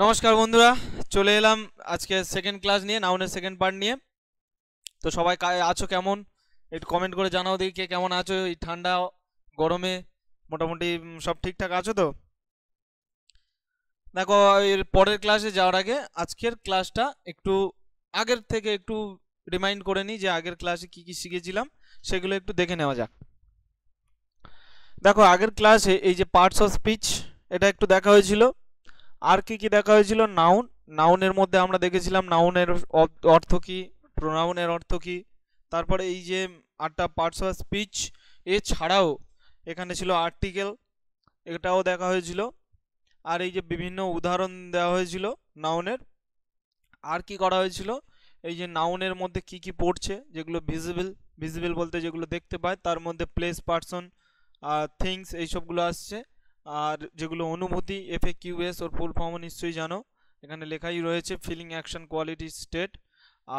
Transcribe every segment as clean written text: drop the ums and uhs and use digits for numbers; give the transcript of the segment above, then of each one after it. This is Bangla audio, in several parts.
নমস্কার বন্ধুরা, চলে এলাম আজকে সেকেন্ড ক্লাস নিয়ে, নাউনের সেকেন্ড পার্ট নিয়ে। তো সবাই আছো কেমন? একটু কমেন্ট করে জানাও দেখি কে কেমন আছো এই ঠান্ডা গরমে। মোটামুটি সব ঠিকঠাক আছো তো? দেখো, এর পরের ক্লাসে যাওয়ার আগে আজকের ক্লাসটা একটু আগের থেকে একটু রিমাইন্ড করে নিই যে আগের ক্লাসে কি কি শিখেছিলাম সেগুলো একটু দেখে নেওয়া যাক। দেখো, আগের ক্লাসে এই যে পার্টস অফ স্পিচ এটা একটু দেখা হয়েছিল। আর কি কি দেখা হয়েছিল? নাউন, নাউনের মধ্যে আমরা দেখেছিলাম নাউনের অর্থ কি, প্রোনাউনের অর্থ কি। তারপরে এই যে 8টা পার্টস অফ স্পিচ, এছাড়াও এখানে ছিল আর্টিকেল, এটাও দেখা হয়েছিল। আর এই যে বিভিন্ন উদাহরণ দেওয়া হয়েছিল নাউনের। আর কি করা হয়েছিল? এই যে নাউনের মধ্যে কি কি পড়ছে, যেগুলো ভিজিবল, ভিজিবল বলতে যেগুলো দেখতে পায়, তার মধ্যে প্লেস, পার্সন, থিংস এইসবগুলো আসছে। আর যেগুলো অনুভূতি, FAQS ওর ফুল ফর্ম নিশ্চয়ই জানো, এখানে লেখাই রয়েছে ফিলিং, অ্যাকশন, কোয়ালিটি, স্টেট।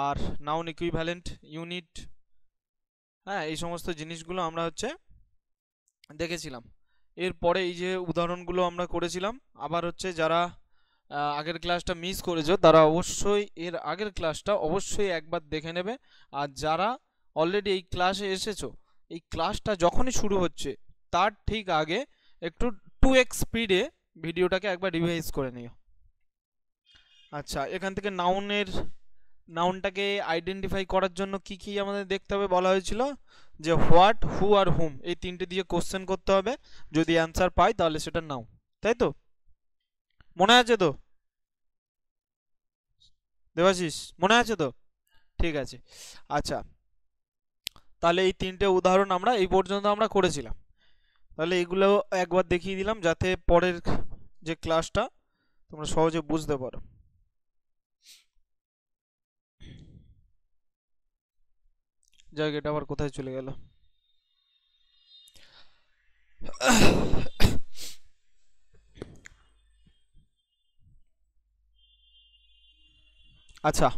আর নাউন ইকুইভ্যালেন্ট, ইউনিট, হ্যাঁ, এই সমস্ত জিনিসগুলো আমরা দেখেছিলাম। এরপরে এই যে উদাহরণগুলো আমরা করেছিলাম। আবার যারা আগের ক্লাসটা মিস করেছো তারা অবশ্যই এর আগের ক্লাসটা অবশ্যই একবার দেখে নেবে। আর যারা অলরেডি এই ক্লাসে এসেছো, এই ক্লাসটা যখনই শুরু হচ্ছে তার ঠিক আগে একটু 2x স্পিডে ভিডিওটাকে একবার রিভাইজ করে নিও। আচ্ছা, এখান থেকে নাউনটাকে আইডেন্টিফাই করার জন্য কি কি আমাদের দেখতে হবে বলা হয়েছিল, যে হোয়াট, হু আর হুম এই তিনটে দিয়ে কোশ্চেন করতে হবে। যদি অ্যান্সার পাই তাহলে সেটা নাউন, তাই তো? মনে আছে তো দেবাশিস? মনে আছে তো? ঠিক আছে। আচ্ছা, তাহলে এই তিনটে উদাহরণ আমরা এই পর্যন্ত আমরা করেছিলাম। তাহলে এগুলো একবার দেখিয়ে দিলাম যাতে পরের যে ক্লাসটা তোমরা সহজে বুঝতে পারো। জায়গাটা আবার কোথায় চলে গেল? আচ্ছা,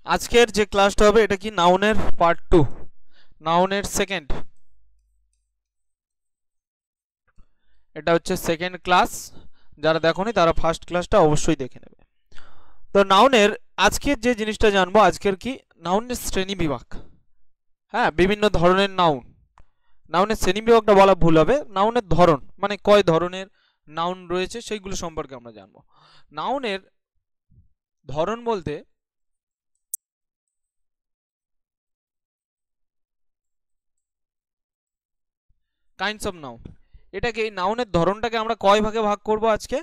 আজকের যে ক্লাসটা হবে এটা কি নাউনের পার্ট 2, নাউনের সেকেন্ড, এটা হচ্ছে সেকেন্ড ক্লাস। যারা দেখোনি তারা ফার্স্ট ক্লাসটা অবশ্যই দেখে নেবে। তো নাউনের আজকের যে জিনিসটা জানবো, আজকের কি নাউনের শ্রেণী বিভাগ। হ্যাঁ, বিভিন্ন ধরনের নাউন, নাউনের শ্রেণী বিভাগটা বলা ভুল হবে, নাউনের ধরন মানে কয় ধরনের নাউন রয়েছে সেইগুলো সম্পর্কে আমরা জানবো। নাউনের ধরন বলতে কাইন্ডস অফ নাউন, এটাকে এই নাউনের ধরনটাকে আমরা কয় ভাগে ভাগ করব আজকে?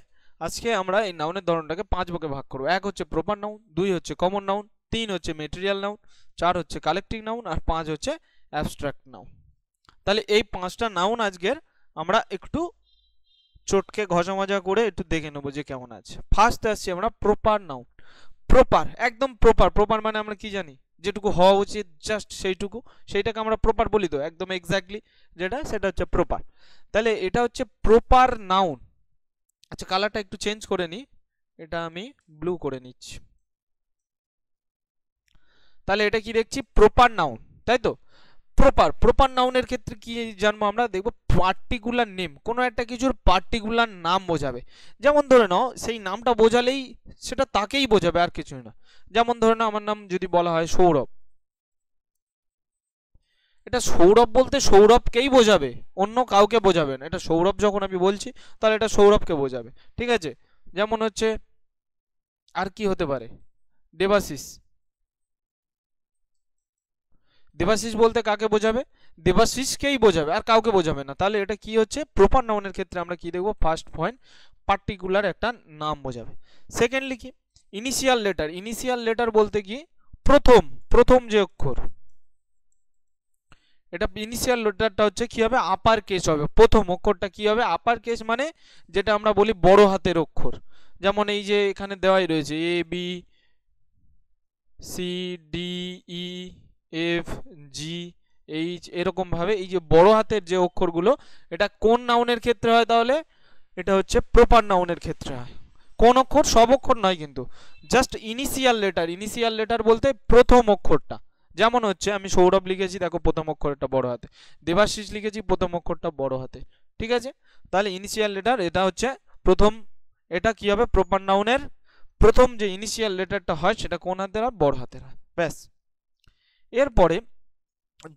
আজকে আমরা এই নাউনের ধরনটাকে 5 ভাগে ভাগ করব। 1 হচ্ছে প্রপার নাউন, 2 হচ্ছে কমন নাউন, 3 হচ্ছে মেটেরিয়াল নাউন, 4 হচ্ছে কালেক্টিভ নাউন, আর 5 হচ্ছে অ্যাবস্ট্রাক্ট নাউন। তাহলে এই 5টা নাউন আজকের আমরা একটু চটকে ঘষা মাজা করে একটু দেখে নেবো যে কেমন আছে। ফার্স্ট আসছি আমরা প্রপার নাউন। প্রপার, একদম প্রপার। প্রপার মানে আমরা কি জানি? যেটুকু হওয়া উচিত জাস্ট সেইটুকু, সেইটাকে আমরা প্রপার বলি তো, একদম এক্স্যাক্টলি যেটা, সেটা হচ্ছে প্রপার। তাহলে এটা হচ্ছে প্রপার নাউন। আচ্ছা, কালারটা একটু চেঞ্জ করে নিই, এটা আমি ব্লু করে নিচ্ছি। তাহলে এটা কি দেখছি? প্রপার নাউন, তাই তো? প্রপার, প্রপার নাউনের ক্ষেত্রে কি জানবো আমরা? দেখবো পার্টিকুলার নেম, কোনো একটা কিছুর পার্টিকুলার নাম বোঝাবে। যেমন ধরে নাও সেই নামটা বোঝালেই সেটা তাকেই বোঝাবে, আর কিছুই না। যেমন ধরে নাও আমার নাম যদি বলা হয় সৌরভ, এটা সৌরভ বলতে সৌরভকেই বোঝাবে, অন্য কাউকে বোঝাবে না। এটা সৌরভ যখন আমি বলছি তাহলে এটা সৌরভকে বোঝাবে, ঠিক আছে? যেমন আর কি হতে পারে? দেবাশিস, দেবাশিস বলতে কাকে বোঝাবে? দেবাশিসকেই বোঝাবে, আর কাউকে বোঝাবে না। তাহলে এটা কি হচ্ছে? প্রপার নাউনের ক্ষেত্রে আমরা কি দেখব? ফার্স্ট পয়েন্ট, পার্টিকুলার একটা নাম বোঝাবে। সেকেন্ডলি কি? Initial letter. ইনিশিয়াল লেটার বলতে কি? প্রথম, প্রথম যে অক্ষর, এটা ইনিশিয়াল লেটারটা হচ্ছে কি হবে? আপার কেস হবে। প্রথম অক্ষরটা কি হবে? আপার কেস, মানে যেটা আমরা বলি বড় হাতের অক্ষর। যেমন এই যে এখানে দেওয়াই রয়েছে ABCDEFG, এরকম ভাবে এই যে বড় হাতের যে অক্ষরগুলো, এটা কোন নাউনের ক্ষেত্রে হয় তাহলে? এটা হচ্ছে প্রপার নাউনের ক্ষেত্রে হয়। কোন অক্ষর? সব অক্ষর নয় কিন্তু, just initial letter. Initial letter বলতে প্রথম অক্ষরটা। যেমন আমি সৌরভ লিখেছি, দেখো প্রথম অক্ষরটা বড় হাতে। দেবাশিস লিখেছি, প্রথম অক্ষরটা বড় হাতে। ঠিক আছে? তাহলে ইনিশিয়াল লেটার এটা হচ্ছে প্রথম এটা কি হবে, প্রপার নাউনের প্রথম যে ইনিশিয়াল লেটারটা হয় সেটা কোন হাতের হয়, বড় হাতের হয়, ব্যাস। এরপরে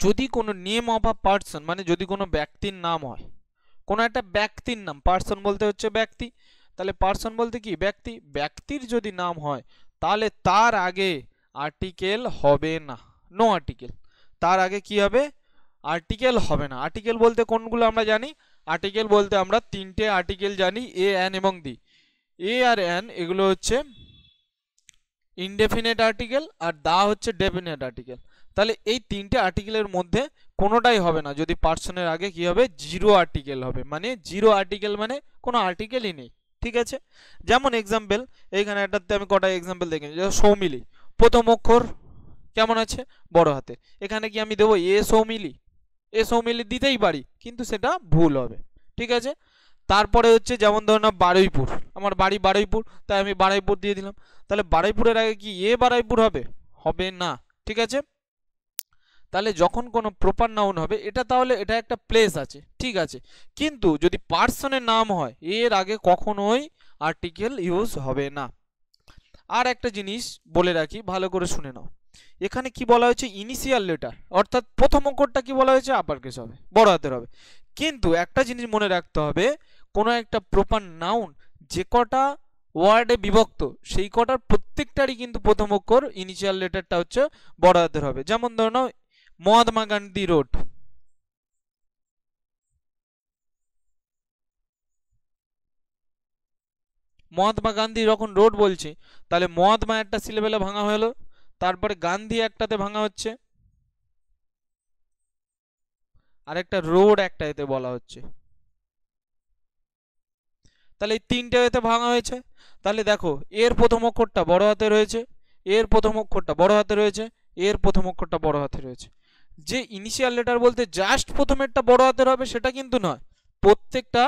যদি কোনো নেম অফ আ পার্সন, মানে যদি কোনো ব্যক্তির নাম হয়, কোনো একটা ব্যক্তির নাম, পার্সন বলতে হচ্ছে ব্যক্তি, তাহলে পার্সন বলতে কি ব্যক্তি, ব্যক্তির যদি নাম হয় তাহলে তার আগে আর্টিকেল হবে না, নো আর্টিকেল। তার আগে কি হবে, আর্টিকেল হবে না। আর্টিকেল বলতে কোনগুলো আমরা জানি, আর্টিকেল বলতে আমরা তিনটে আর্টিকেল জানি, এ এন এবং দি। এ আর এন এগুলো হচ্ছে ইনডেফিনেট আর্টিকেল, আর দা হচ্ছে ডেফিনেট আর্টিকেল। তাহলে এই তিনটে আর্টিকেলের মধ্যে কোনোটাই হবে না যদি পার্সনের আগে কি হবে, জিরো আর্টিকেল হবে, মানে জিরো আর্টিকেল মানে কোনো আর্টিকেলই নেই, ঠিক আছে। যেমন এক্সাম্পল, এইখানে একটাতে আমি কটা এক্সাম্পল দেখে নিই, সৌমিলি, প্রথম অক্ষর কেমন আছে, বড় হাতে। এখানে কি আমি দেবো এ সৌমিলি, এ সৌমিলি দিতেই পারি, কিন্তু সেটা ভুল হবে, ঠিক আছে। তারপরে হচ্ছে যেমন ধরুন বারুইপুর, আমার বাড়ি বারুইপুর, তাই আমি বারুইপুর দিয়ে দিলাম। তাহলে বারুইপুরের আগে কি এ বারুইপুর হবে, হবে না, ঠিক আছে। তাহলে যখন কোনো প্রপার নাউন হবে, এটা তাহলে এটা একটা প্লেস আছে, ঠিক আছে, কিন্তু যদি পার্সনের নাম হয় এর আগে কখনোই আর্টিকেল ইউজ হবে না। আর একটা জিনিস বলে রাখি, ভালো করে শুনে নাও, এখানে কি বলা হয়েছে, ইনিশিয়াল লেটার, অর্থাৎ প্রথম অক্ষরটা কি বলা হয়েছে, আপার কেস হবে, বড় হাতের হবে। কিন্তু একটা জিনিস মনে রাখতে হবে, কোনো একটা প্রপার নাউন যে কটা ওয়ার্ডে বিভক্ত, সেই কটার প্রত্যেকটারই কিন্তু প্রথম অক্ষর ইনিশিয়াল লেটারটা হচ্ছে বড় হাতের হবে। যেমন ধরে নাও মহাত্মা গান্ধী রোড, মহাত্মা গান্ধী যখন রোড বলছি, তাহলে মহাত্মা একটা সিলেবেলে ভাঙা হলো, তারপরে গান্ধী একটাতে ভাঙা হচ্ছে, আর একটা রোড একটা এতে বলা হচ্ছে, তাহলে এই তিনটে এতে ভাঙা হয়েছে। তাহলে দেখো এর প্রথম অক্ষরটা বড় হাতে রয়েছে, এর প্রথম অক্ষরটা বড় হাতে রয়েছে, এর প্রথম অক্ষরটা বড় হাতে রয়েছে। যে ইনিশিয়াল লেটার বলতে জাস্ট প্রথমেরটা বড় হাতের হবে সেটা কিন্তু নয়, প্রত্যেকটা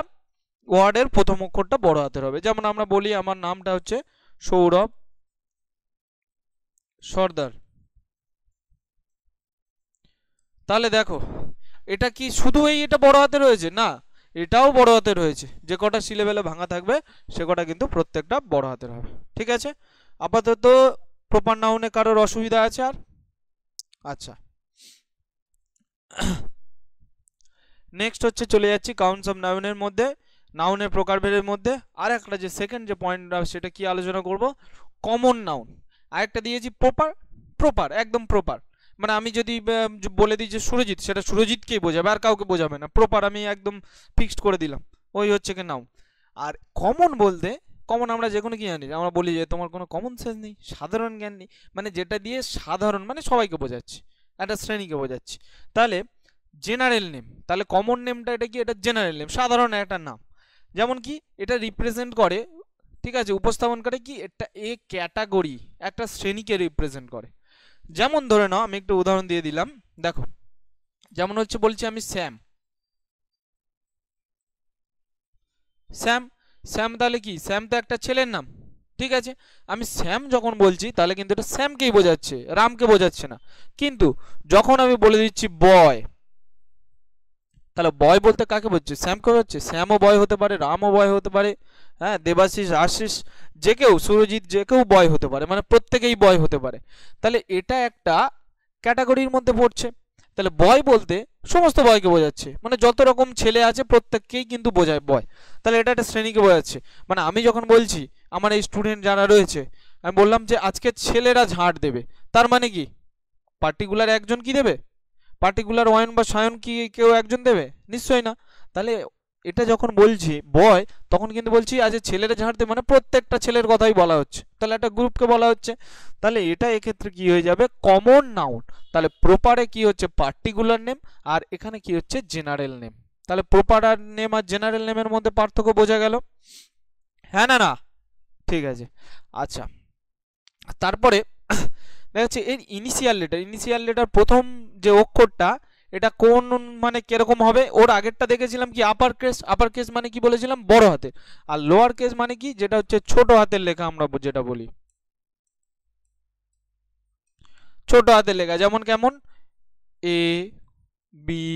ওয়ার্ডের প্রথম অক্ষরটা বড় হাতের হবে। যেমন আমরা বলি আমার নামটা হচ্ছে সৌরভ সর্দার, তাহলে দেখো এটা কি শুধু এটা বড় হাতে রয়েছে না, এটাও বড় হাতে রয়েছে, যে কটা সিলেবেলে ভাঙা থাকবে সে কটা কিন্তু প্রত্যেকটা বড় হাতের হবে, ঠিক আছে। আপাতত প্রপার নাউনে কারোর অসুবিধা আছে আর? আচ্ছা, নেক্সট হচ্ছে চলে যাচ্ছি কাউন্টস অফ নাউনের মধ্যে, নাউনের প্রকারভেদের মধ্যে আর একটা যে সেকেন্ড যে পয়েন্ট সেটা কি আলোচনা করব, কমন নাউন। আরেকটা দিয়েছি প্রপার, প্রপার একদম প্রপার, মানে আমি যদি বলে দিই যে সুরজিৎ, সেটা সুরজিৎকেই বোঝাবে আর কাউকে বোঝাবে না, প্রপার আমি একদম ফিক্সড করে দিলাম, ওই হচ্ছে কি নাউন। আর কমন বলতে, কমন আমরা যে কোনো কি জানি, আমরা বলি যে তোমার কোনো কমন সেন্স নেই, সাধারণ জ্ঞান নেই, মানে যেটা দিয়ে সাধারণ মানে সবাইকে বোঝাচ্ছি, একটা শ্রেণীকে বোঝাচ্ছি। তাহলে জেনারেল নেম, তাহলে কমন নেমটা এটা কি, এটা জেনারেল নেম, সাধারণ একটা নাম। যেমন কি এটা রিপ্রেজেন্ট করে, ঠিক আছে, উপস্থাপন করে কি, এটা এ ক্যাটাগরি, একটা শ্রেণীকে রিপ্রেজেন্ট করে। যেমন ধরে নাও আমি একটু উদাহরণ দিয়ে দিলাম, দেখো যেমন হচ্ছে বলছি আমি শ্যাম, শ্যাম, শ্যাম তাহলে কি, শ্যাম তো একটা ছেলের নাম, ঠিক আছে। আমি শ্যাম যখন বলছি তাহলে কিন্তু এটা শ্যামকেই বোঝাচ্ছে, রামকে বোঝাচ্ছে না। কিন্তু যখন আমি বলে দিচ্ছি বয়, তাহলে বয় বলতে কাকে বোঝাচ্ছে, শ্যামকে বোঝাচ্ছে, শ্যামও বয় হতে পারে, রামও বয় হতে পারে, হ্যাঁ, দেবাশিস আশিস যে কেউ, সুরজিৎ যে কেউ বয় হতে পারে, মানে প্রত্যেকেই বয় হতে পারে। তাহলে এটা একটা ক্যাটাগরির মধ্যে পড়ছে। তাহলে বয় বলতে সমস্ত বয়কে বোঝাচ্ছে, মানে যত রকম ছেলে আছে প্রত্যেককেই কিন্তু বোঝায় বয়। তাহলে এটা একটা শ্রেণীকে বোঝাচ্ছে। মানে আমি যখন বলছি আমার এই স্টুডেন্ট যারা রয়েছে, আমি বললাম যে আজকে ছেলেরা ঝাড় দেবে, তার মানে কি পার্টিকুলার একজন কি দেবে, পার্টিকুলার অয়ন বা সায়ন কি কেউ একজন দেবে, নিশ্চয়ই না। তাহলে এটা যখন বলছি বয়, তখন কিন্তু বলছি আজ ছেলেরা ঝাড় দেবে, মানে প্রত্যেকটা ছেলের কথাই বলা হচ্ছে, তাহলে একটা গ্রুপকে বলা হচ্ছে। তাহলে এটা এক্ষেত্রে কি হয়ে যাবে, কমন নাউন। তাহলে প্রপারে কি হচ্ছে, পার্টিকুলার নেম, আর এখানে কি হচ্ছে, জেনারেল নেম। তাহলে প্রপার আর নেম আর জেনারেল নেমের মধ্যে পার্থক্য বোঝা গেল, হ্যাঁ না না, ঠিক আছে। আচ্ছা, তারপরে দেখা যাচ্ছে এর ইনিশিয়াল লেটার, ইনিশিয়াল লেটার প্রথম যে অক্ষরটা এটা কোন মানে কিরকম হবে, ওর আগেরটা দেখেছিলাম কি আপার কেস, আপার কেস মানে কি বলেছিলাম বড় হাতে, আর লোয়ার কেস মানে কি যেটা হচ্ছে ছোট হাতের লেখা, আমরা যেটা বলি ছোট হাতের লেখা। যেমন কেমন, A B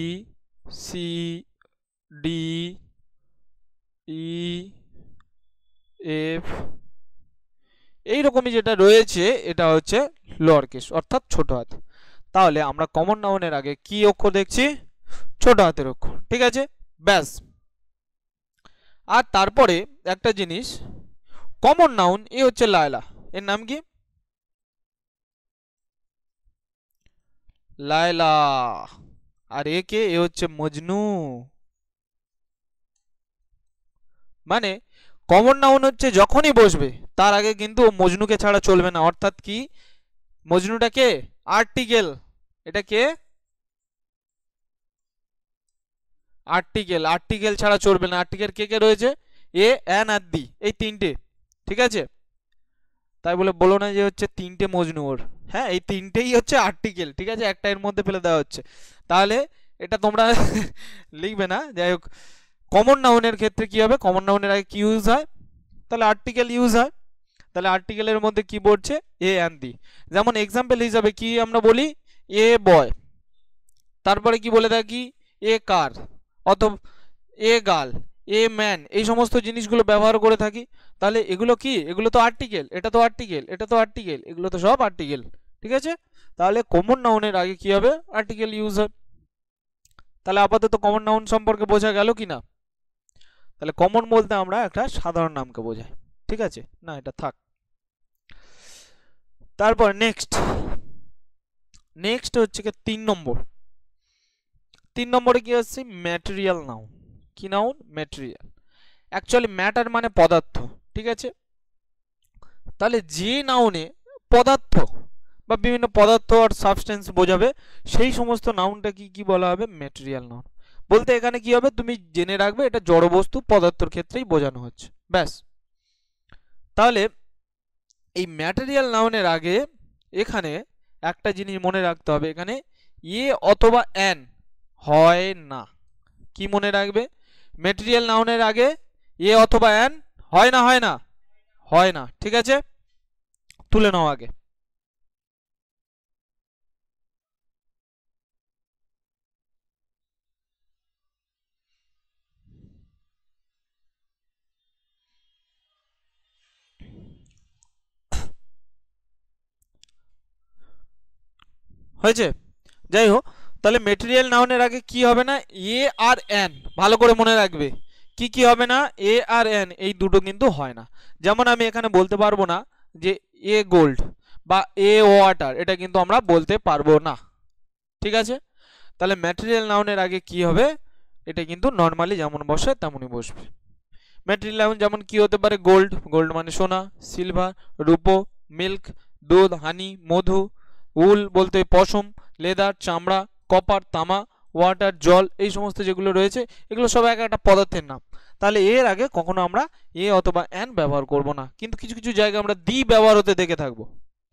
C D E F এইরকমই যেটা রয়েছে এটা হচ্ছে লোয়ার কেস অর্থাৎ ছোট হাত। তাহলে আমরা কমন নাউনের আগে কি অক্ষর দেখছি? ছোট হাতের অক্ষর, ঠিক আছে, ব্যাস। আর তারপরে একটা জিনিস, কমন নাউন এ হচ্ছে লায়লা, এর নাম কি? লায়লা। আর এ কে? এ হচ্ছে মজনু। মানে কমন নাউন হচ্ছে যখনই বসবে তার আগে কিন্তু মজনুকে ছাড়া চলবে না, অর্থাৎ কি মজনুটা কে? আর্টিকেল। এটা কে? আর্টিকেল। আর্টিকেল ছাড়া চলবে না। আর্টিকেল কে কে রয়েছে? এ, এন আর দি, এই তিনটে, ঠিক আছে। তাই বলে বলো না যে হচ্ছে তিনটে মজনু ওর, হ্যাঁ এই তিনটেই হচ্ছে আর্টিকেল, ঠিক আছে, একটা এর মধ্যে ফেলে দেওয়া হচ্ছে। তাহলে এটা তোমরা লিখবে না। যাই হোক, কমন নাউনের ক্ষেত্রে কি হবে? কমন নাউনের আগে কি ইউজ হয়? তাহলে আর্টিকেল ইউজ হয়। তাহলে আর্টিকেলের মধ্যে কি পড়ছে? এ এন্ড দি। যেমন এক্সাম্পল হিসাবে কি আমরা বলি? এ বয়, তারপরে কি বলে থাকি? এ কার, অথবা এ গার্ল, এ ম্যান, এই সমস্ত জিনিসগুলো ব্যবহার করে থাকি। তাহলে এগুলো কি? এগুলো তো আর্টিকেল, এটা তো আর্টিকেল, এটা তো আর্টিকেল, এগুলো তো সব আর্টিকেল, ঠিক আছে। তাহলে কমন নাউনের আগে কি হবে? আর্টিকেল ইউজ হয়। তাহলে আপাতত কমন নাউন সম্পর্কে বোঝা গেল কি না? তাহলে কমন বলতে আমরা একটা সাধারণ নামকে বোঝাই, ঠিক আছে, না এটা থাক। তারপর নেক্সট হচ্ছে কি 3 নম্বর। 3 নম্বরে কি হচ্ছে? Material noun. কি নাউন? ম্যাটেরিয়াল। অ্যাকচুয়ালি ম্যাটার মানে পদার্থ, ঠিক আছে। তাহলে যে নাউনে পদার্থ বা বিভিন্ন পদার্থ আর সাবস্টেন্স বোঝাবে সেই সমস্ত নাউনটা কি বলা হবে? Material noun. বলতে এখানে কি হবে? তুমি জেনে রাখবে এটা জড় বস্তু পদার্থর ক্ষেত্রেই বোঝানো হচ্ছে, ব্যাস। তাহলে এই ম্যাটেরিয়াল নাউনের আগে এখানে একটা জিনিস মনে রাখতে হবে, এখানে এ অথবা এন হয় না। কি মনে রাখবে? ম্যাটেরিয়াল নাউনের আগে এ অথবা এন হয় না, হয় না, হয় না, ঠিক আছে, তুলে নাও আগে। হয়েছে? যাই হোক, তাহলে ম্যাটেরিয়াল নাউনের আগে কি হবে না? এ আর এন, ভালো করে মনে রাখবে। কি হবে না? এ আর এন এই দুটো কিন্তু হয় না। যেমন আমি এখানে বলতে পারবো না যে এ গোল্ড বা এ ওয়াটার, এটা কিন্তু আমরা বলতে পারবো না, ঠিক আছে। তাহলে ম্যাটেরিয়াল নাউনের আগে কি হবে? এটা কিন্তু নর্মালি যেমন বসে তেমনই বসবে। ম্যাটেরিয়াল নাউন যেমন কি হতে পারে? গোল্ড, গোল্ড মানে সোনা, সিলভার রূপো, মিল্ক দুধ, হানি মধু, উল বলতে পশম, লেদার চামড়া, কপার তামা, ওয়াটার জল, এই সমস্ত যেগুলো রয়েছে এগুলো সব এক একটা পদার্থের নাম। তাহলে এর আগে কখনো আমরা এ অথবা এন ব্যবহার করব না, কিন্তু কিছু কিছু জায়গায় আমরা দি ব্যবহার হতে দেখে থাকবো,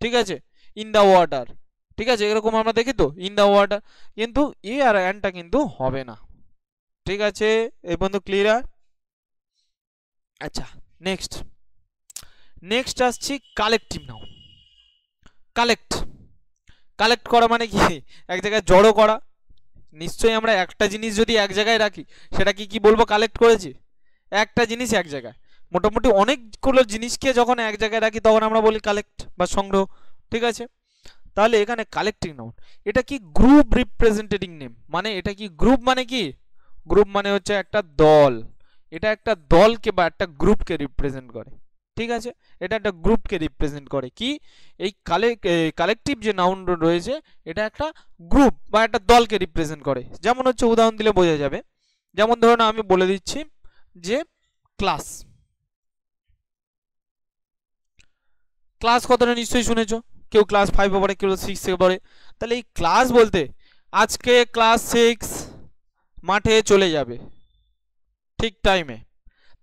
ঠিক আছে। ইন দা ওয়াটার, ঠিক আছে, এরকম আমরা দেখি তো, ইন দা ওয়াটার, কিন্তু এ আর এনটা কিন্তু হবে না, ঠিক আছে। এই পর্যন্ত ক্লিয়ার? আচ্ছা, নেক্সট আসছি কালেকটিভ নাউন। কালেক্ট করা মানে কি? এক জায়গায় জড়ো করা। নিশ্চয়ই আমরা একটা জিনিস যদি এক জায়গায় রাখি সেটা কি বলবো? কালেক্ট করেছি। একটা জিনিস এক জায়গায়, মোটামুটি অনেকগুলো জিনিসকে যখন এক জায়গায় রাখি তখন আমরা বলি কালেক্ট বা সংগ্রহ, ঠিক আছে। তাহলে এখানে কালেক্টিং নাউন, এটা কি? Group representing name. মানে এটা কি? গ্রুপ মানে কি? গ্রুপ মানে হচ্ছে একটা দল। এটা একটা দলকে বা একটা গ্রুপকে রিপ্রেজেন্ট করে, ঠিক আছে। এটা একটা গ্রুপকে রিপ্রেজেন্ট করে। কি? এই কালেকটিভ যে নাউন রয়েছে এটা একটা গ্রুপ বা একটা দলকে রিপ্রেজেন্ট করে। যেমন হচ্ছে উদাহরণ দিলে বোঝা যাবে। যেমন ধরুন আমি বলে দিচ্ছি যে ক্লাস। ক্লাস কথাটা নিশ্চয়ই শুনেছো, কেউ ক্লাস 5 এ পড়ে, কেউ 6 এ পড়ে। তাহলে এই ক্লাস বলতে আজকে ক্লাস 6 মাঠে চলে যাবে ঠিক টাইমে,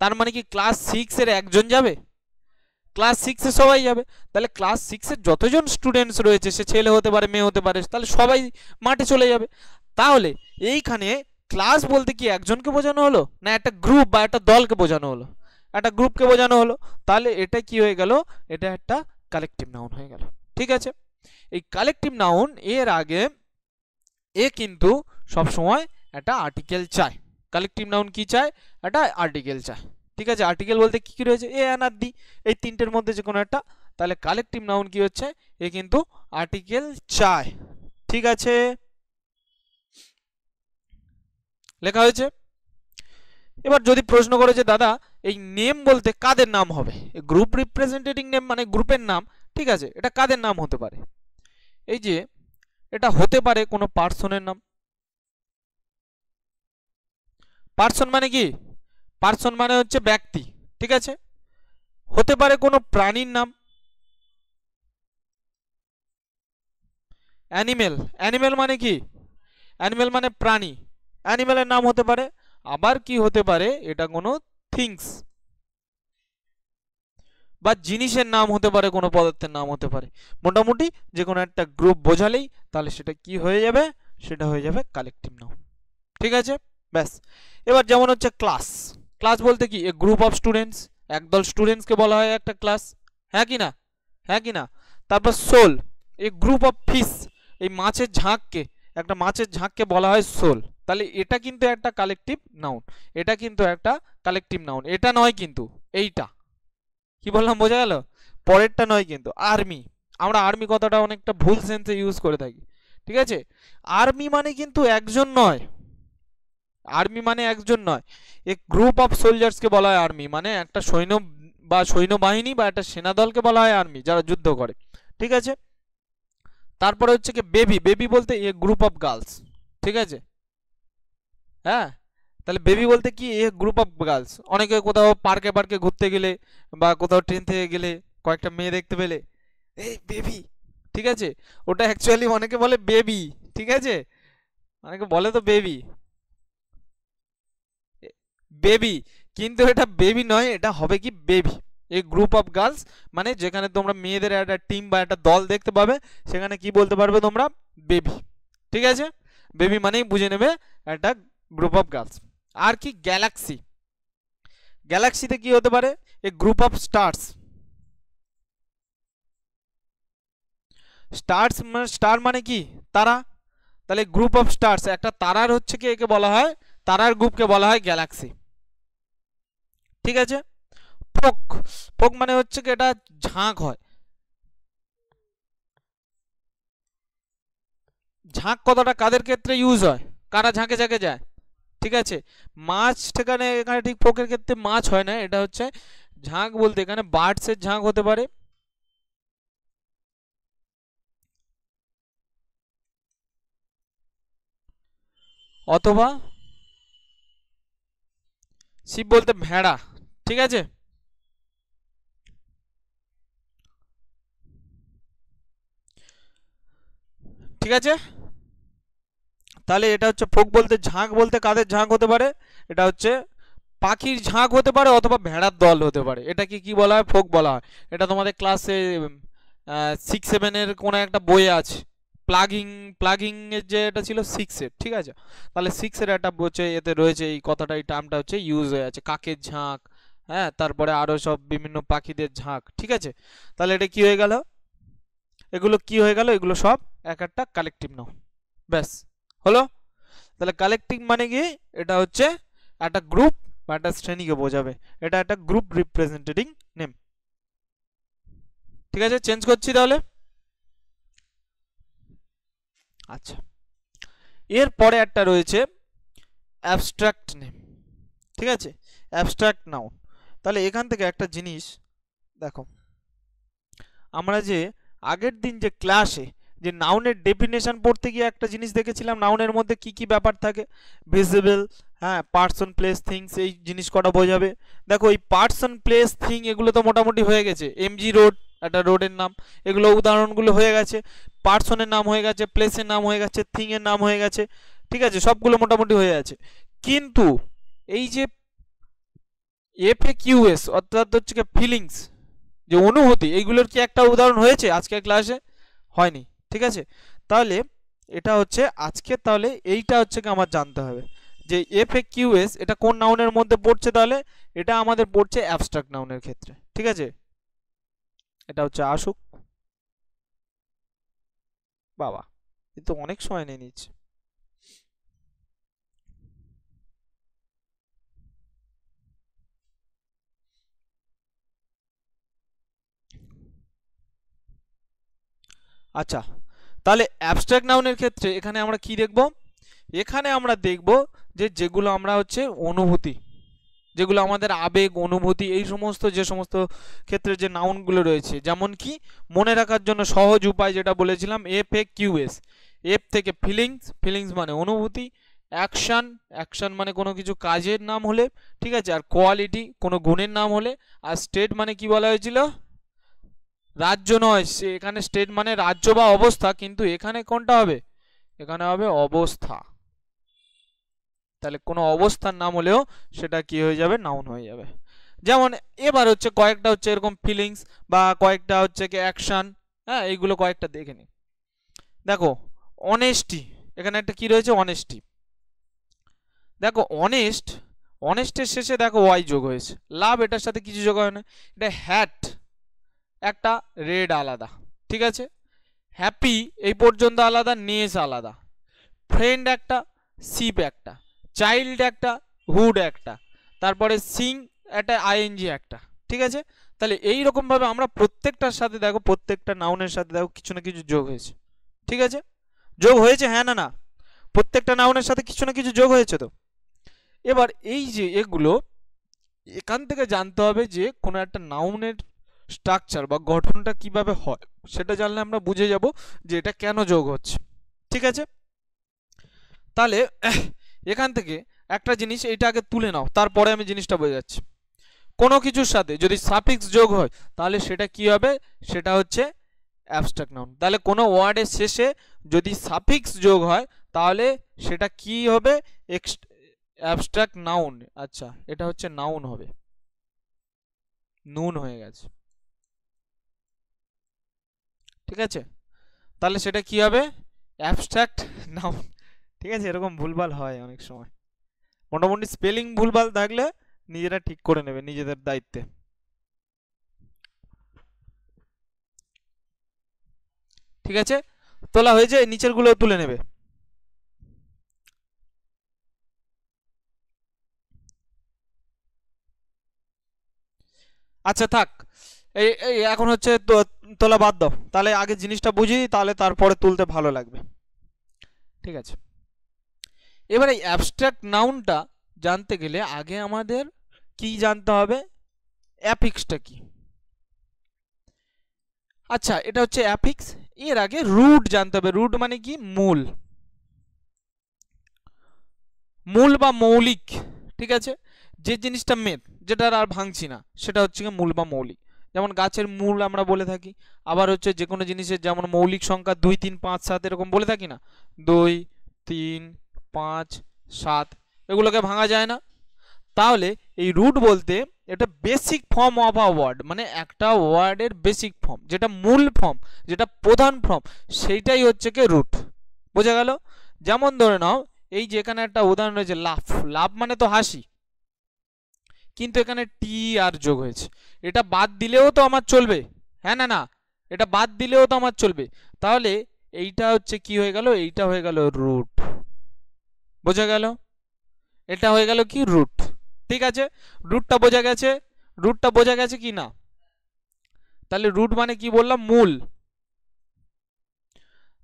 তার মানে কি ক্লাস 6 এর একজন যাবে? ক্লাস 6 এ সবাই যাবে। তাহলে ক্লাস 6 এর যতজন স্টুডেন্টস রয়েছে, সে ছেলে হতে পারে মেয়ে হতে পারে, তাহলে সবাই মাঠে চলে যাবে। তাহলে এইখানে ক্লাস বলতে কি একজনকে বোঝানো হলো, না একটা গ্রুপ বা একটা দলকে বোঝানো হলো? একটা গ্রুপকে বোঝানো হলো। তাহলে এটা কি হয়ে গেল? এটা একটা কালেকটিভ নাউন হয়ে গেল, ঠিক আছে। এই কালেকটিভ নাউন এর আগে এ কিন্তু সব সময় একটা আর্টিকেল চায়। কালেকটিভ নাউন কি চায়? একটা আর্টিকেল চায়, ঠিক আছে, আর্টিকেল বলতে কি কি রয়েছে, এ অ্যান আর দি, এই তিনটের মধ্যে যে কোনো একটা। তাহলে কালেকটিভ নাউন কি হচ্ছে, এ কিন্তু আর্টিকেল চায়। ঠিক আছে, লেখা হয়েছে। এবার যদি প্রশ্ন করে যে দাদা এই নেম বলতে কাদের নাম হবে, গ্রুপ রিপ্রেজেন্টেটিভ নেম মানে গ্রুপের নাম, ঠিক আছে, এটা কাদের নাম হতে পারে? এই যে এটা হতে পারে কোনো পার্সনের নাম। পার্সন মানে কি, পার্সন মানে হচ্ছে ব্যক্তি, ঠিক আছে। হতে পারে কোনো প্রাণীর নাম, অ্যানিমেল, অ্যানিমেল মানে কি, অ্যানিমেল মানে প্রাণী, অ্যানিমেলের নাম হতে পারে। আবার কি হতে পারে, এটা কোনো থিংস বা জিনিসের নাম হতে পারে, কোনো পদার্থের নাম হতে পারে। মোটামুটি যে কোনো একটা গ্রুপ বোঝালেই তাহলে সেটা কি হয়ে যাবে, সেটা হয়ে যাবে কালেকটিভ নাউন। ঠিক আছে, ব্যাস। এবার যেমন হচ্ছে ক্লাস, ক্লাস বলতে কি, এ গ্রুপ অফ স্টুডেন্টস, একদল স্টুডেন্টসকে বলা হয় একটা ক্লাস, হ্যাঁ কি না, হ্যাঁ কি না। তারপর shoal, a group of fish, এই মাছের ঝাঁককে, একটা মাছের ঝাঁককে বলা হয় সোল। তাহলে এটা কিন্তু একটা কালেকটিভ নাউন, এটা কিন্তু একটা কালেকটিভ নাউন, এটা নয় কিন্তু, এইটা কি বললাম বোঝা গেল, পরেরটা নয় কিন্তু। আর্মি, আমরা আর্মি কথাটা অনেকটা ভুল সেন্সে ইউজ করে থাকি, ঠিক আছে। আর্মি মানে কিন্তু একজন নয়, আর্মি মানে একজন নয়, এক গ্রুপ অফ সোলজার্সকে বলা হয় আর্মি, মানে একটা সৈন্য বা সৈন্যবাহিনী বা একটা সেনাদলকে বলা হয় আর্মি, যারা যুদ্ধ করে, ঠিক আছে। তারপরে হচ্ছে কি বেবি, বেবি বলতে এ গ্রুপ অফ গার্লস, ঠিক আছে, হ্যাঁ। তাহলে বেবি বলতে কি, এ গ্রুপ অফ গার্লস। অনেকে কোথাও পার্কে পার্কে ঘুরতে গেলে বা কোথাও ট্রেন থেকে গেলে কয়েকটা মেয়ে দেখতে পেলে, এই বেবি, ঠিক আছে, ওটা অ্যাকচুয়ালি অনেকে বলে বেবি, ঠিক আছে, অনেকে বলে তো বেবি, বেবি, কিন্তু এটা বেবি নয়, এটা হবে কি বেবি, এই গ্রুপ অফ গার্লস, মানে যেখানে তোমরা মেয়েদের একটা টিম বা একটা দল দেখতে পাবে, সেখানে কি বলতে পারবে তোমরা, বেবি, ঠিক আছে। বেবি মানেই বুঝে নেবে একটা গ্রুপ অফ গার্লস। আর কি গ্যালাক্সি, গ্যালাক্সিতে কি হতে পারে, এ গ্রুপ অফ স্টার্স, স্টার্স মানে স্টার মানে কি তারা, তাহলে গ্রুপ অফ স্টার্স, একটা তারার হচ্ছে কি একে বলা হয়, তারার গ্রুপকে বলা হয় গ্যালাক্সি, ঠিক আছে। পোক, পোক মানে হচ্ছে কি এটা ঝাঁক হয়, ঝাঁক কথাটা কাদের ক্ষেত্রে ইউজ হয়, কারা ঝাঁকে ঝাঁকে যায়, ঠিক আছে। মাছ সেখানে, এখানে ঠিক পোকের ক্ষেত্রে মাছ হয় না, এটা হচ্ছে ঝাঁক বলতে এখানে বার্ডসের ঝাঁক হতে পারে, অথবা শিব বলতে ভেড়া, ঠিক আছে। ঠিক আছে, তাহলে এটা হচ্ছে ফোক বলতে, ঝাঁক বলতে কাদের ঝাঁক হতে পারে, এটা হচ্ছে পাখির ঝাঁক হতে পারে অথবা ভেড়ার দল হতে পারে, এটাকে কি বলা হয়, ফোক বলা হয়। এটা তোমাদের ক্লাসে 6-7 এর কোনো একটা বইয়ে আছে, প্লাগিং, প্লাগিং এর যে এটা ছিল 6-এর, ঠিক আছে। তাহলে 6-এর একটা হচ্ছে এতে রয়েছে এই কথাটা, এই টার্মটা হচ্ছে ইউজ হয়ে আছে, কাকের ঝাঁক, হ্যাঁ, তারপরে আরো সব বিভিন্ন পাখিদের ঝাঁক, ঠিক আছে। তাহলে এটা কি হয়ে গেল, এগুলো কি হয়ে গেল, এগুলো সব এক একটা কালেকটিভ নাউন, ব্যাস হলো। তাহলে কালেকটিভ মানে কি, এটা হচ্ছে একটা গ্রুপ বা একটা শ্রেণীকে বোঝাবে, এটা একটা গ্রুপ রিপ্রেজেন্টেটিং নেম, ঠিক আছে। চেঞ্জ করছি তাহলে, আচ্ছা। এর পরে একটা রয়েছে অ্যাবস্ট্রাক্ট নেম, ঠিক আছে, অ্যাবস্ট্রাক্ট নাউন। তাহলে এখান থেকে একটা জিনিস দেখো, আমরা যে আগের দিন যে ক্লাসে যে নাউনের ডেফিনেশন পড়তে গিয়ে একটা জিনিস দেখেছিলাম, নাউনের মধ্যে কি কি ব্যাপার থাকে, ভিজিবল, হ্যাঁ, পার্সন প্লেস থিংস, এই জিনিস কটা বোঝাবে। দেখো এই পার্সন প্লেস থিং এগুলো তো মোটামুটি হয়ে গেছে, এমজি রোড একটা রোডের নাম, এগুলো উদাহরণগুলো হয়ে গেছে, পার্সনের নাম হয়ে গেছে, প্লেসের নাম হয়ে গেছে, থিং এর নাম হয়ে গেছে, ঠিক আছে, সবগুলো মোটামুটি হয়ে আছে। কিন্তু এই যে এফএকিউএস অর্থাৎ হচ্ছে ফিলিংস, যে অনুভূতি, এইগুলোর কি একটা উদাহরণ হয়েছে আজকের ক্লাসে, হয়নি, ঠিক আছে। তাহলে এটা হচ্ছে আজকে, তাহলে এইটা হচ্ছে কি আমার জানতে হবে যে এফএকিউএস এটা কোন নাউনের মধ্যে পড়ছে, তাহলে এটা আমাদের পড়ছে অ্যাবস্ট্রাক্ট নাউনের ক্ষেত্রে, ঠিক আছে। এটা হচ্ছে আসুক, বাবা এ তো অনেক সময় নিয়ে নিচ্ছে। আচ্ছা, তাহলে অ্যাবস্ট্রাক্ট নাউনের ক্ষেত্রে এখানে আমরা কি দেখব? এখানে আমরা দেখব যে যেগুলো আমরা হচ্ছে অনুভূতি, যেগুলো আমাদের আবেগ অনুভূতি, এই সমস্ত যে সমস্ত ক্ষেত্রে যে নাউনগুলো রয়েছে, যেমন কি মনে রাখার জন্য সহজ উপায় যেটা বলেছিলাম FAQS। এফ থেকে ফিলিংস, ফিলিংস মানে অনুভূতি, অ্যাকশন, অ্যাকশন মানে কোনো কিছু কাজের নাম হলে, ঠিক আছে, আর কোয়ালিটি কোনো গুণের নাম হলে, আর স্টেট মানে কি বলা হয়েছিল? রাজ্য নয়, সে এখানে স্টেট মানে রাজ্য বা অবস্থা, কিন্তু এখানে কোনটা হবে? এখানে হবে অবস্থা। তাহলে কোনো অবস্থার নাম হলেও সেটা কি হয়ে যাবে? নাউন হয়ে যাবে। যেমন এবার হচ্ছে কয়েকটা হচ্ছে এরকম ফিলিংস বা কয়েকটা হচ্ছে কি অ্যাকশন, হ্যাঁ, এইগুলো কয়েকটা দেখে নিই। দেখো অনেস্টি, এখানে একটা কি রয়েছে? অনেস্টি। দেখো অনেস্ট, অনেস্টের শেষে দেখো ওয়াই যোগ হয়েছে। লাভ এটার সাথে কিছু যোগ হয় না। এটা হ্যাট, একটা রেড আলাদা, ঠিক আছে। হ্যাপি এই পর্যন্ত আলাদা, নেস আলাদা, ফ্রেন্ড একটা, শিপ একটা, চাইল্ড একটা, হুড একটা, তারপরে সিং একটা, আইএনজি একটা, ঠিক আছে। তাহলে এই রকম ভাবে আমরা প্রত্যেকটার সাথে দেখো, প্রত্যেকটা নাউনের সাথে দেখো কিছু না কিছু যোগ হয়েছে, ঠিক আছে। যোগ হয়েছে, হ্যাঁ না না? প্রত্যেকটা নাউনের সাথে কিছু না কিছু যোগ হয়েছে তো। এবার এই যে এগুলো, এখান থেকে জানতে হবে যে কোনো একটা নাউনের স্ট্রাকচার বা গঠনটা কিভাবে হয়, সেটা জানলে আমরা বুঝে যাব যে এটা কেন যোগ হচ্ছে, ঠিক আছে। তাহলে এখান থেকে একটা জিনিস এইটা আগে তুলে নাও, তারপরে আমি জিনিসটা বোঝাচ্ছি। কোনো কিছুর সাথে যদি সাফিক্স যোগ হয় তাহলে সেটা কি হবে? সেটা হচ্ছে অ্যাবস্ট্রাক্ট নাউন। তাহলে কোনো ওয়ার্ডের শেষে যদি সাফিক্স যোগ হয় তাহলে সেটা কি হবে? Abstract noun. আচ্ছা, এটা হচ্ছে নাউন হবে, নুন হয়ে গেছে, ঠিক আছে। তাহলে সেটা কি হবে? অ্যাবস্ট্রাক্ট নাউন, ঠিক আছে। এরকম ভুলভাল হয় অনেক সময়, মোটামুটি স্পেলিং ভুলভাল থাকলে নিজেরা ঠিক করে নেবে নিজেদের দায়িত্বে, ঠিক আছে। তোলা হয়েছে, নিচের গুলো তুলে নেবে। আচ্ছা থাক, এই এই এখন হচ্ছে তোলা বাদ দাও, তাহলে আগে জিনিসটা বুঝি, তাহলে তারপরে তুলতে ভালো লাগবে, ঠিক আছে। এবার এই অ্যাবস্ট্রাক্ট নাউনটা জানতে গেলে আগে আমাদের কি জানতে হবে? অ্যাফিক্সটা কি। আচ্ছা, এটা হচ্ছে অ্যাফিক্স। এর আগে রুট জানতে হবে। রুট মানে কি? মূল, মূল বা মৌলিক, ঠিক আছে। যে জিনিসটা মেন, যেটা আর ভাঙছি না, সেটা হচ্ছে মূল বা মৌলিক। যেমন গাছের মূল আমরা বলে থাকি, আবার হচ্ছে যে কোনো জিনিসের যেমন মৌলিক সংখ্যা 2 3 5 7 এরকম বলে থাকি না, 2 3 5 7, এগুলোকে ভাঙা যায় না। তাহলে এই রুট বলতে এটা basic form of a word, মানে একটা ওয়ার্ডের বেসিক ফর্ম, যেটা মূল ফর্ম, যেটা প্রধান ফর্ম, সেইটাই হচ্ছে কি রুট। বোঝা গেল? যেমন ধরে নাও, এই যে এখানে একটা উদাহরণ রয়েছে লাফ। লাফ মানে তো হাসি, কিন্তু এখানে টি আর যোগ হয়েছে। এটা বাদ দিলেও তো আমার চলবে, হ্যাঁ না না? এটা বাদ দিলেও তো আমার চলবে। তাহলে এইটা হচ্ছে কি হয়ে গেল? এইটা হয়ে গেল রুট। বোঝা গেল? এটা হয়ে গেল কি? রুট, ঠিক আছে। রুটটা বোঝা গেছে? রুটটা বোঝা গেছে কি না? তাহলে রুট মানে কি বললাম? মূল।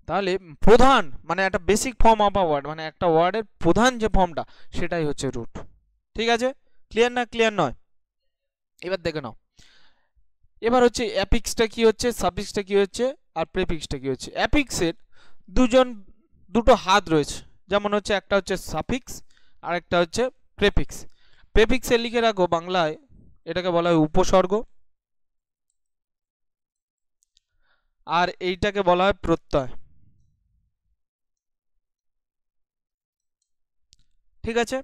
তাহলে প্রধান মানে একটা basic form of a word, মানে একটা ওয়ার্ডের প্রধান যে ফর্মটা, সেটাই হচ্ছে রুট, ঠিক আছে। ক্লিয়ার না? ক্লিয়ার নয়? এবার দেখে নাও, এবার হচ্ছে অ্যাফিক্সটা কি হচ্ছে, সাফিক্সটা কি হচ্ছে, আর প্রেফিক্সটা কি হচ্ছে। অ্যাফিক্সের দুটো হাত রয়েছে, যেমন হচ্ছে একটা হচ্ছে সাফিক্স আর একটা হচ্ছে প্রেফিক্স। প্রেফিক্সে লিখে রাখো বাংলায়, এটাকে বলা হয় উপসর্গ, আর এইটাকে বলা হয় প্রত্যয়, ঠিক আছে।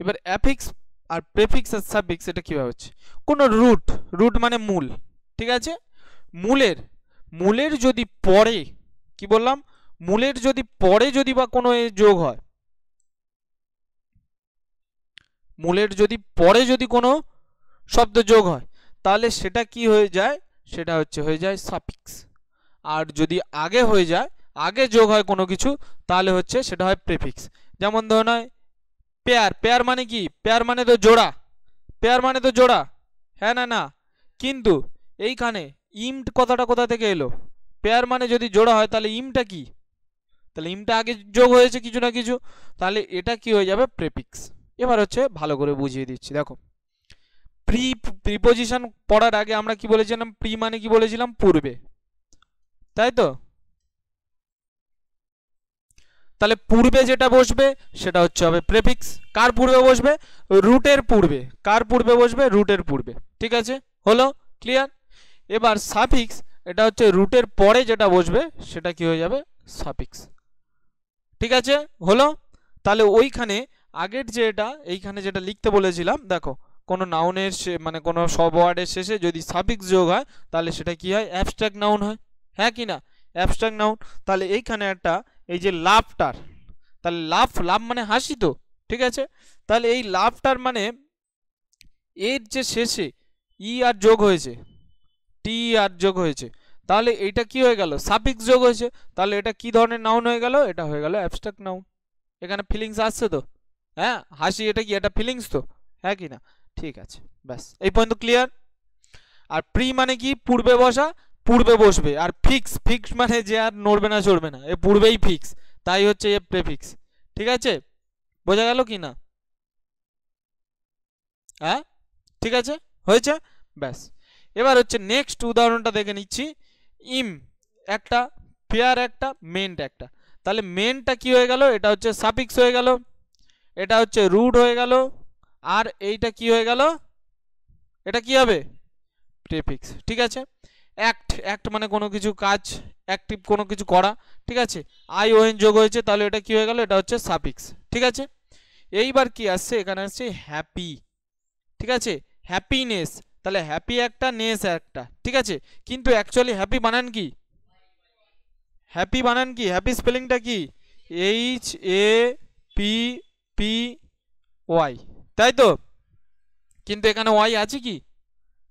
এবার অ্যাফিক্স আর প্রেফিক্স আর সাফিক্স এটা কিভাবে হচ্ছে? কোন রুট, রুট মানে মূল, ঠিক আছে। মূলের মূলের যদি পরে, কি বললাম? মূলের যদি পরে যদি বা কোনো যোগ হয়, মূলের যদি পরে যদি কোনো শব্দ যোগ হয়, তাহলে সেটা কি হয়ে যায়? সেটা হচ্ছে হয়ে যায় সাফিক্স। আর যদি আগে হয়ে যায়, আগে যোগ হয় কোনো কিছু, তাহলে হচ্ছে সেটা হয় প্রেফিক্স। যেমন ধরো নয় পেয়ার, পেয়ার মানে কি? পেয়ার মানে তো জোড়া, পেয়ার মানে তো জোড়া, হ্যাঁ না না? কিন্তু এইখানে ইমড কথাটা কোথা থেকে এলো? পেয়ার মানে যদি জোড়া হয় তাহলে ইমটা কি, তাহলে ইমটা আগে যোগ হয়েছে কিছু না কিছু, তাহলে এটা কি হয়ে যাবে প্রেফিক্স। এবার হচ্ছে ভালো করে বুঝিয়ে দিচ্ছি দেখো, প্রিপোজিশন পড়ার আগে আমরা কি বলেছিলাম, প্রি মানে কি বলেছিলাম পূর্বে, তাই তো, তাহলে পূর্বে যেটা বসবে সেটা হচ্ছে হবে প্রেফিক্স। কার পূর্বে বসবে, রুটের পূর্বে, কার পূর্বে বসবে, রুটের পূর্বে, ঠিক আছে, হলো ক্লিয়ার। এবার সাফিক্স, এটা হচ্ছে রুটের পরে যেটা বসবে সেটা কি হয়ে যাবে সাফিক্স, ঠিক আছে, হলো। তাহলে ওইখানে আগের যে এটা এইখানে যেটা লিখতে বলেছিলাম দেখো, কোনো নাউনের মানে কোনো সব ওয়ার্ডের শেষে যদি সাফিক্স যোগ হয় তাহলে সেটা কি হয় অ্যাবস্ট্রাক্ট নাউন হয়, হ্যাঁ কি না, অ্যাবস্ট্রাক্ট নাউন। তাহলে এইখানে একটা এই যে লাফটার, তাহলে লাফ, লাফ মানে হাসি তো, ঠিক আছে, তাহলে এই লাফটার মানে এর যে শেষে ই আর যোগ হয়েছে, টি আর যোগ হয়েছে, তাহলে এটা কি হয়ে গেল সাফিক্স যোগ হয়েছে, তাহলে এটা কি ধরনের নাউন হয়ে গেল, এটা হয়ে গেল অ্যাবস্ট্রাক্ট নাউন। এখানে ফিলিংস আসছে তো, হ্যাঁ হাসি এটা কি, এটা ফিলিংস তো, হ্যাঁ কি না, ঠিক আছে, ব্যাস এই পর্যন্ত ক্লিয়ার। আর প্রি মানে কি পূর্বে বসা, পূর্বে বসবে, আর ফিক্স, ফিক্স মানে যে আর নড়বে না চড়বে না, এ পূর্বেই ফিক্স, তাই হচ্ছে এ প্রেফিক্স, ঠিক আছে, বোঝা গেল কি না, হ্যাঁ ঠিক আছে, হয়েছে, ব্যাস। এবার হচ্ছে নেক্সট উদাহরণটা দেখে নিচ্ছি, ইম একটা, পেয়ার একটা, মেন্ট একটা, তাহলে মেনটা কি হয়ে গেল, এটা হচ্ছে সাফিক্স হয়ে গেল, এটা হচ্ছে রুট হয়ে গেল, আর এইটা কি হয়ে গেল, এটা কি হবে প্রেফিক্স, ঠিক আছে। অ্যাক্ট, অ্যাক্ট মানে কোনো কিছু কাজ, অ্যাক্টিভ কোনো কিছু করা, ঠিক আছে, আই ও এন যোগ হয়েছে তাহলে এটা কি হয়ে গেল, এটা হচ্ছে সাফিক্স, ঠিক আছে। এইবার কি আসছে, এখানে আসছে হ্যাপি, ঠিক আছে, হ্যাপিনেস, তাহলে হ্যাপি একটা, নেস একটা, ঠিক আছে, কিন্তু অ্যাকচুয়ালি হ্যাপি বানান কি, হ্যাপি বানান কি, হ্যাপি স্পেলিংটা কি, H A P P Y, তাই তো, কিন্তু এখানে ওয়াই আছে কি,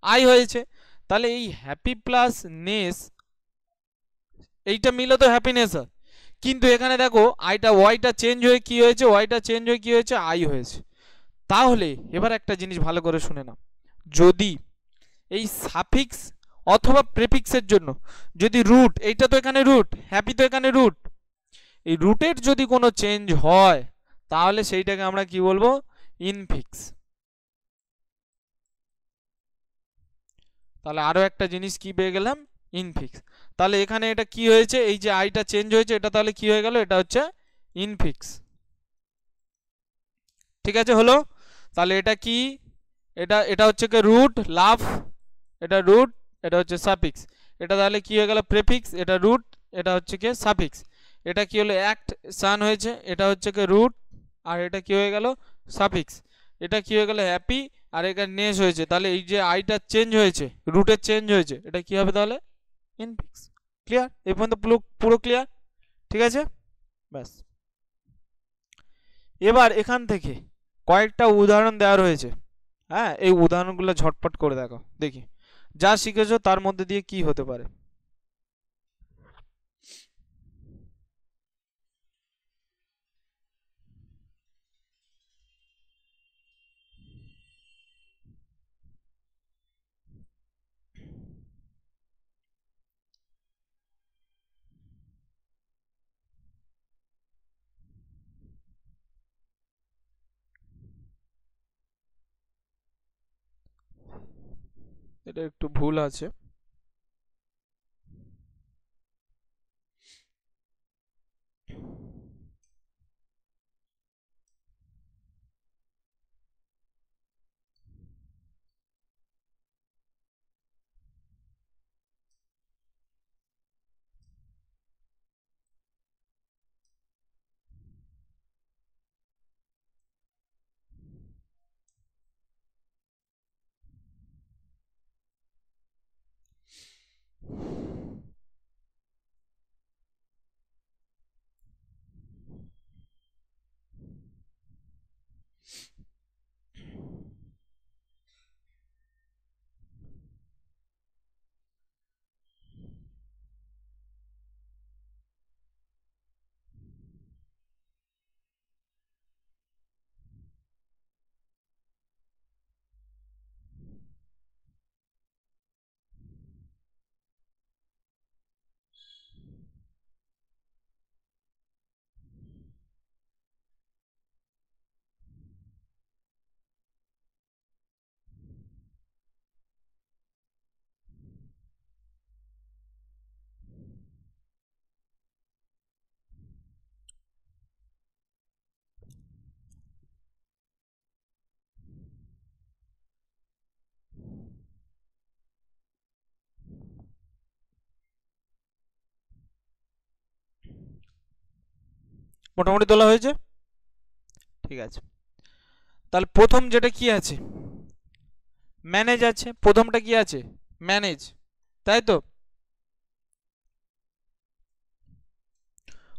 আই হয়েছে, তাহলে এই হ্যাপি প্লাস নেস এইটা মিলে তো হ্যাপিনেস হয়, কিন্তু এখানে দেখো আইটা ওয়াইটা চেঞ্জ হয়ে কি হয়েছে, ওয়াইটা চেঞ্জ হয়ে কি হয়েছে আই হয়েছে। তাহলে এবার একটা জিনিস ভালো করে শুনে নাও, যদি এই সাফিক্স অথবা প্রেফিক্সের জন্য যদি রুট, এইটা তো এখানে রুট, হ্যাপি তো এখানে রুট, এই রুটের যদি কোনো চেঞ্জ হয় তাহলে সেইটাকে আমরা কি বলবো ইনফিক্স। তাহলে আরো একটা জিনিস কি পেয়ে গেলাম ইনফিক্স, তাহলে এখানে এটা কি হয়েছে, এই যে আইটা চেঞ্জ হয়েছে এটা তাহলে কি হয়ে গেল, এটা হচ্ছে ইনফিক্স, ঠিক আছে, হলো। তাহলে এটা কি, এটা এটা হচ্ছে কি রুট লাভ, এটা রুট, এটা হচ্ছে সাফিক্স, এটা তাহলে কি হয়ে গেল প্রেফিক্স, এটা রুট, এটা হচ্ছে কি সাফিক্স, এটা কি হলো অ্যাক্ট সান হয়েছে, এটা হচ্ছে কি রুট, আর এটা কি হয়ে গেল সাফিক্স, এটা কি হয়ে গেল হ্যাপি, আর এখানে নেস হয়েছে, তাহলে এই যে আইটা চেঞ্জ হয়েছে, রুটের চেঞ্জ হয়েছে, এটা কি হবে তাহলে ইনফিক্স, ক্লিয়ার, এই পর্যন্ত পুরো পুরো ক্লিয়ার, ঠিক আছে, ব্যাস। এবার এখান থেকে কয়েকটা উদাহরণ দেওয়া রয়েছে, হ্যাঁ এই উদাহরণগুলো ঝটপট করে দেখো দেখি যা শিখেছো তার মধ্যে দিয়ে কি হতে পারে। এটা একটু ভুল আছে, মোটামুটি তোলা হয়েছে? ঠিক আছে, তাহলে প্রথম যেটা কি আছে, ম্যানেজ আছে। প্রথমটা কি আছে? ম্যানেজ, তাই তো?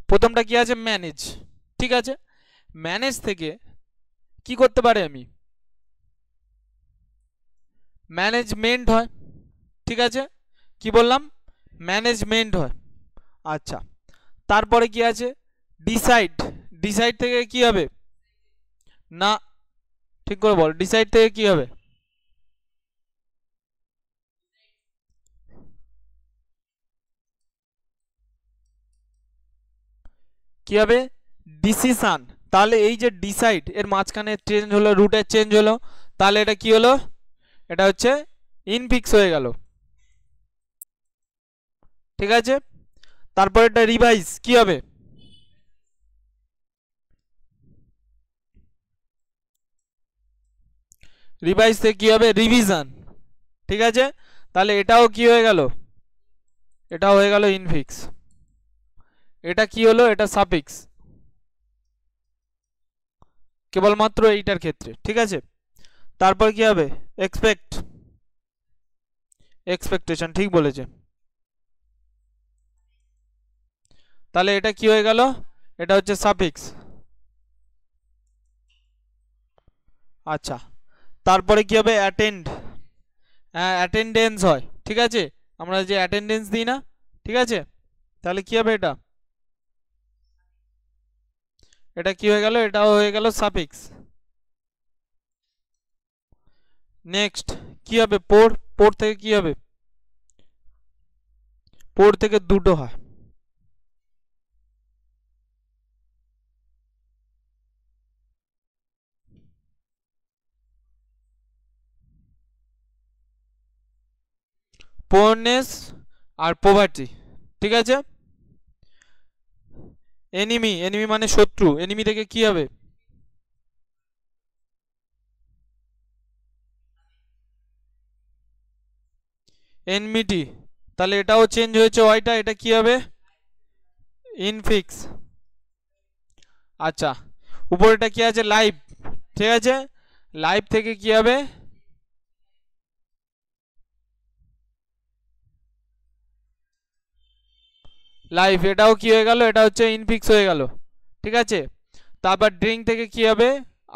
প্রথমটা কি আছে? ম্যানেজ। ঠিক আছে, ম্যানেজ থেকে কি করতে পারে আমি? ম্যানেজমেন্ট হয়। ঠিক আছে, কি বললাম? ম্যানেজমেন্ট হয়। আচ্ছা, তারপরে কি আছে? ডিসাইড। ডিসাইড থেকে কি হবে? না, ঠিক করে বল, ডিসাইড থেকে কি হবে? কি হবে? ডিসিশন। তাহলে এই যে ডিসাইড এর মাঝখানে চেঞ্জ হলো, রুটের চেঞ্জ হলো, তাহলে এটা কি হলো? এটা হচ্ছে ইনফিক্স হয়ে গেল। ঠিক আছে, তারপর এটা রিভাইজ, কি হবে? রিভাইজ থেকে কি হবে? রিভিশন। ঠিক আছে, তাহলে এটাও কি হয়ে গেল? এটাও হয়ে গেল ইনফিক্স। এটা কি হলো? এটা সাফিক্স, কেবলমাত্র এইটার ক্ষেত্রে। ঠিক আছে, তারপর কি হবে? এক্সপেক্ট। এক্সপেকটেশন, ঠিক বলেছে। তাহলে এটা কি হয়ে গেল? এটা হচ্ছে সাফিক্স। আচ্ছা, তারপরে কি হবে? অ্যাটেন্ড। হ্যাঁ, অ্যাটেন্ডেন্স হয়। ঠিক আছে, আমরা যে অ্যাটেন্ডেন্স দিই না? ঠিক আছে, তাহলে কি হবে? এটা এটা কি হয়ে গেল? এটাও হয়ে গেল সাফিক্স। নেক্সট কি হবে? পোর। পোর থেকে কি হবে? পোর থেকে দুটো হয়। পোরনেস আর পোভার্টি। ঠিক আছে, এনিমি। এনিমি মানে শত্রু। এনিমি থেকে কি হবে? এনমিটি। তাহলে এটাও চেঞ্জ হয়েছে ওয়াইটা, এটা কি হবে? ইনফিক্স। আচ্ছা, উপরেটা কি আছে? লাইভ। ঠিক আছে, লাইভ থেকে কি হবে? লাইভ। এটাও কি হয়ে গেল? এটা হচ্ছে ইনফিক্স হয়ে গেল। ঠিক আছে, তারপর ড্রিঙ্ক থেকে কি হবে?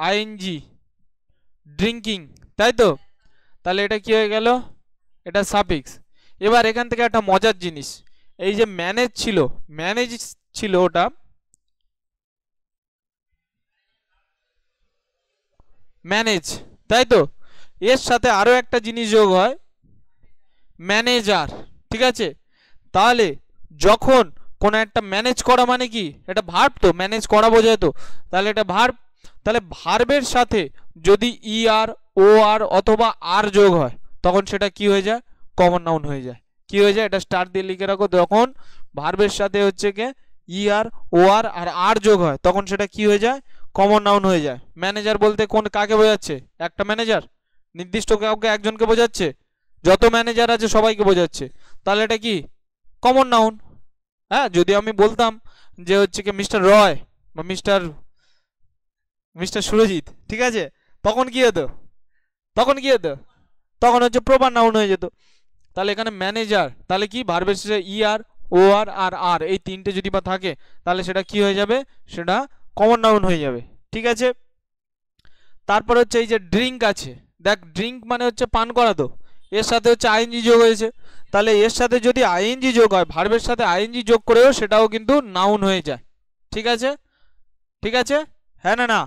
আইএনজি, ড্রিঙ্কিং, তাই তো? তাহলে এটা কি হয়ে গেল? এটা সাফিক্স। এবার এখান থেকে একটা মজার জিনিস, এই যে ম্যানেজ ছিল, ম্যানেজ ছিল ওটা ম্যানেজ, তাই তো? এর সাথে আরো একটা জিনিস যোগ হয়, ম্যানেজার। ঠিক আছে, তাহলে যখন কোন একটা ম্যানেজ করা মানে কি? এটা ভার্ব তো, ম্যানেজ করা বোঝায় তো, তাহলে এটা ভার্ব। তাহলে ভার্বের সাথে যদি ই আর, ও আর অথবা আর যোগ হয়, তখন সেটা কি হয়ে যায়? কমন নাউন হয়ে যায়। কি হয়ে যায়? এটা স্টার দিয়ে লিখে রাখো, যখন ভার্বের সাথে হচ্ছে কে ই আর, ও আর আর আর যোগ হয়, তখন সেটা কি হয়ে যায়? কমন নাউন হয়ে যায়। ম্যানেজার বলতে কোন কাকে বোঝাচ্ছে? একটা ম্যানেজার, নির্দিষ্ট কাউকে, একজনকে বোঝাচ্ছে? যত ম্যানেজার আছে সবাইকে বোঝাচ্ছে। তাহলে এটা কি? Common noun. হ্যাঁ, যদি আমি বলতাম যে হচ্ছে কি মিস্টার রয় বা মিস্টার মিস্টার সুরজিৎ, ঠিক আছে, তখন কি হতো? তখন কি হতো? তখন হচ্ছে প্রপার নাউন হয়ে যেত। তাহলে এখানে ম্যানেজার, তাহলে কি ভার্বের শেষে ই আর, ও আর আর আর এই তিনটে যদি বা থাকে, তাহলে সেটা কি হয়ে যাবে? সেটা কমন নাউন হয়ে যাবে। ঠিক আছে, তারপর হচ্ছে এই যে ড্রিঙ্ক আছে, দেখ ড্রিঙ্ক মানে হচ্ছে পান করা তো, এর সাথে হচ্ছে আইএনজি যোগ হয়েছে। তাহলে এর সাথে যদি আইএনজি যোগ হয়, ভার্বের সাথে আইএনজি যোগ করেও সেটাও কিন্তু নাউন হয়ে যায়। ঠিক আছে, ঠিক আছে, হ্যাঁ না না,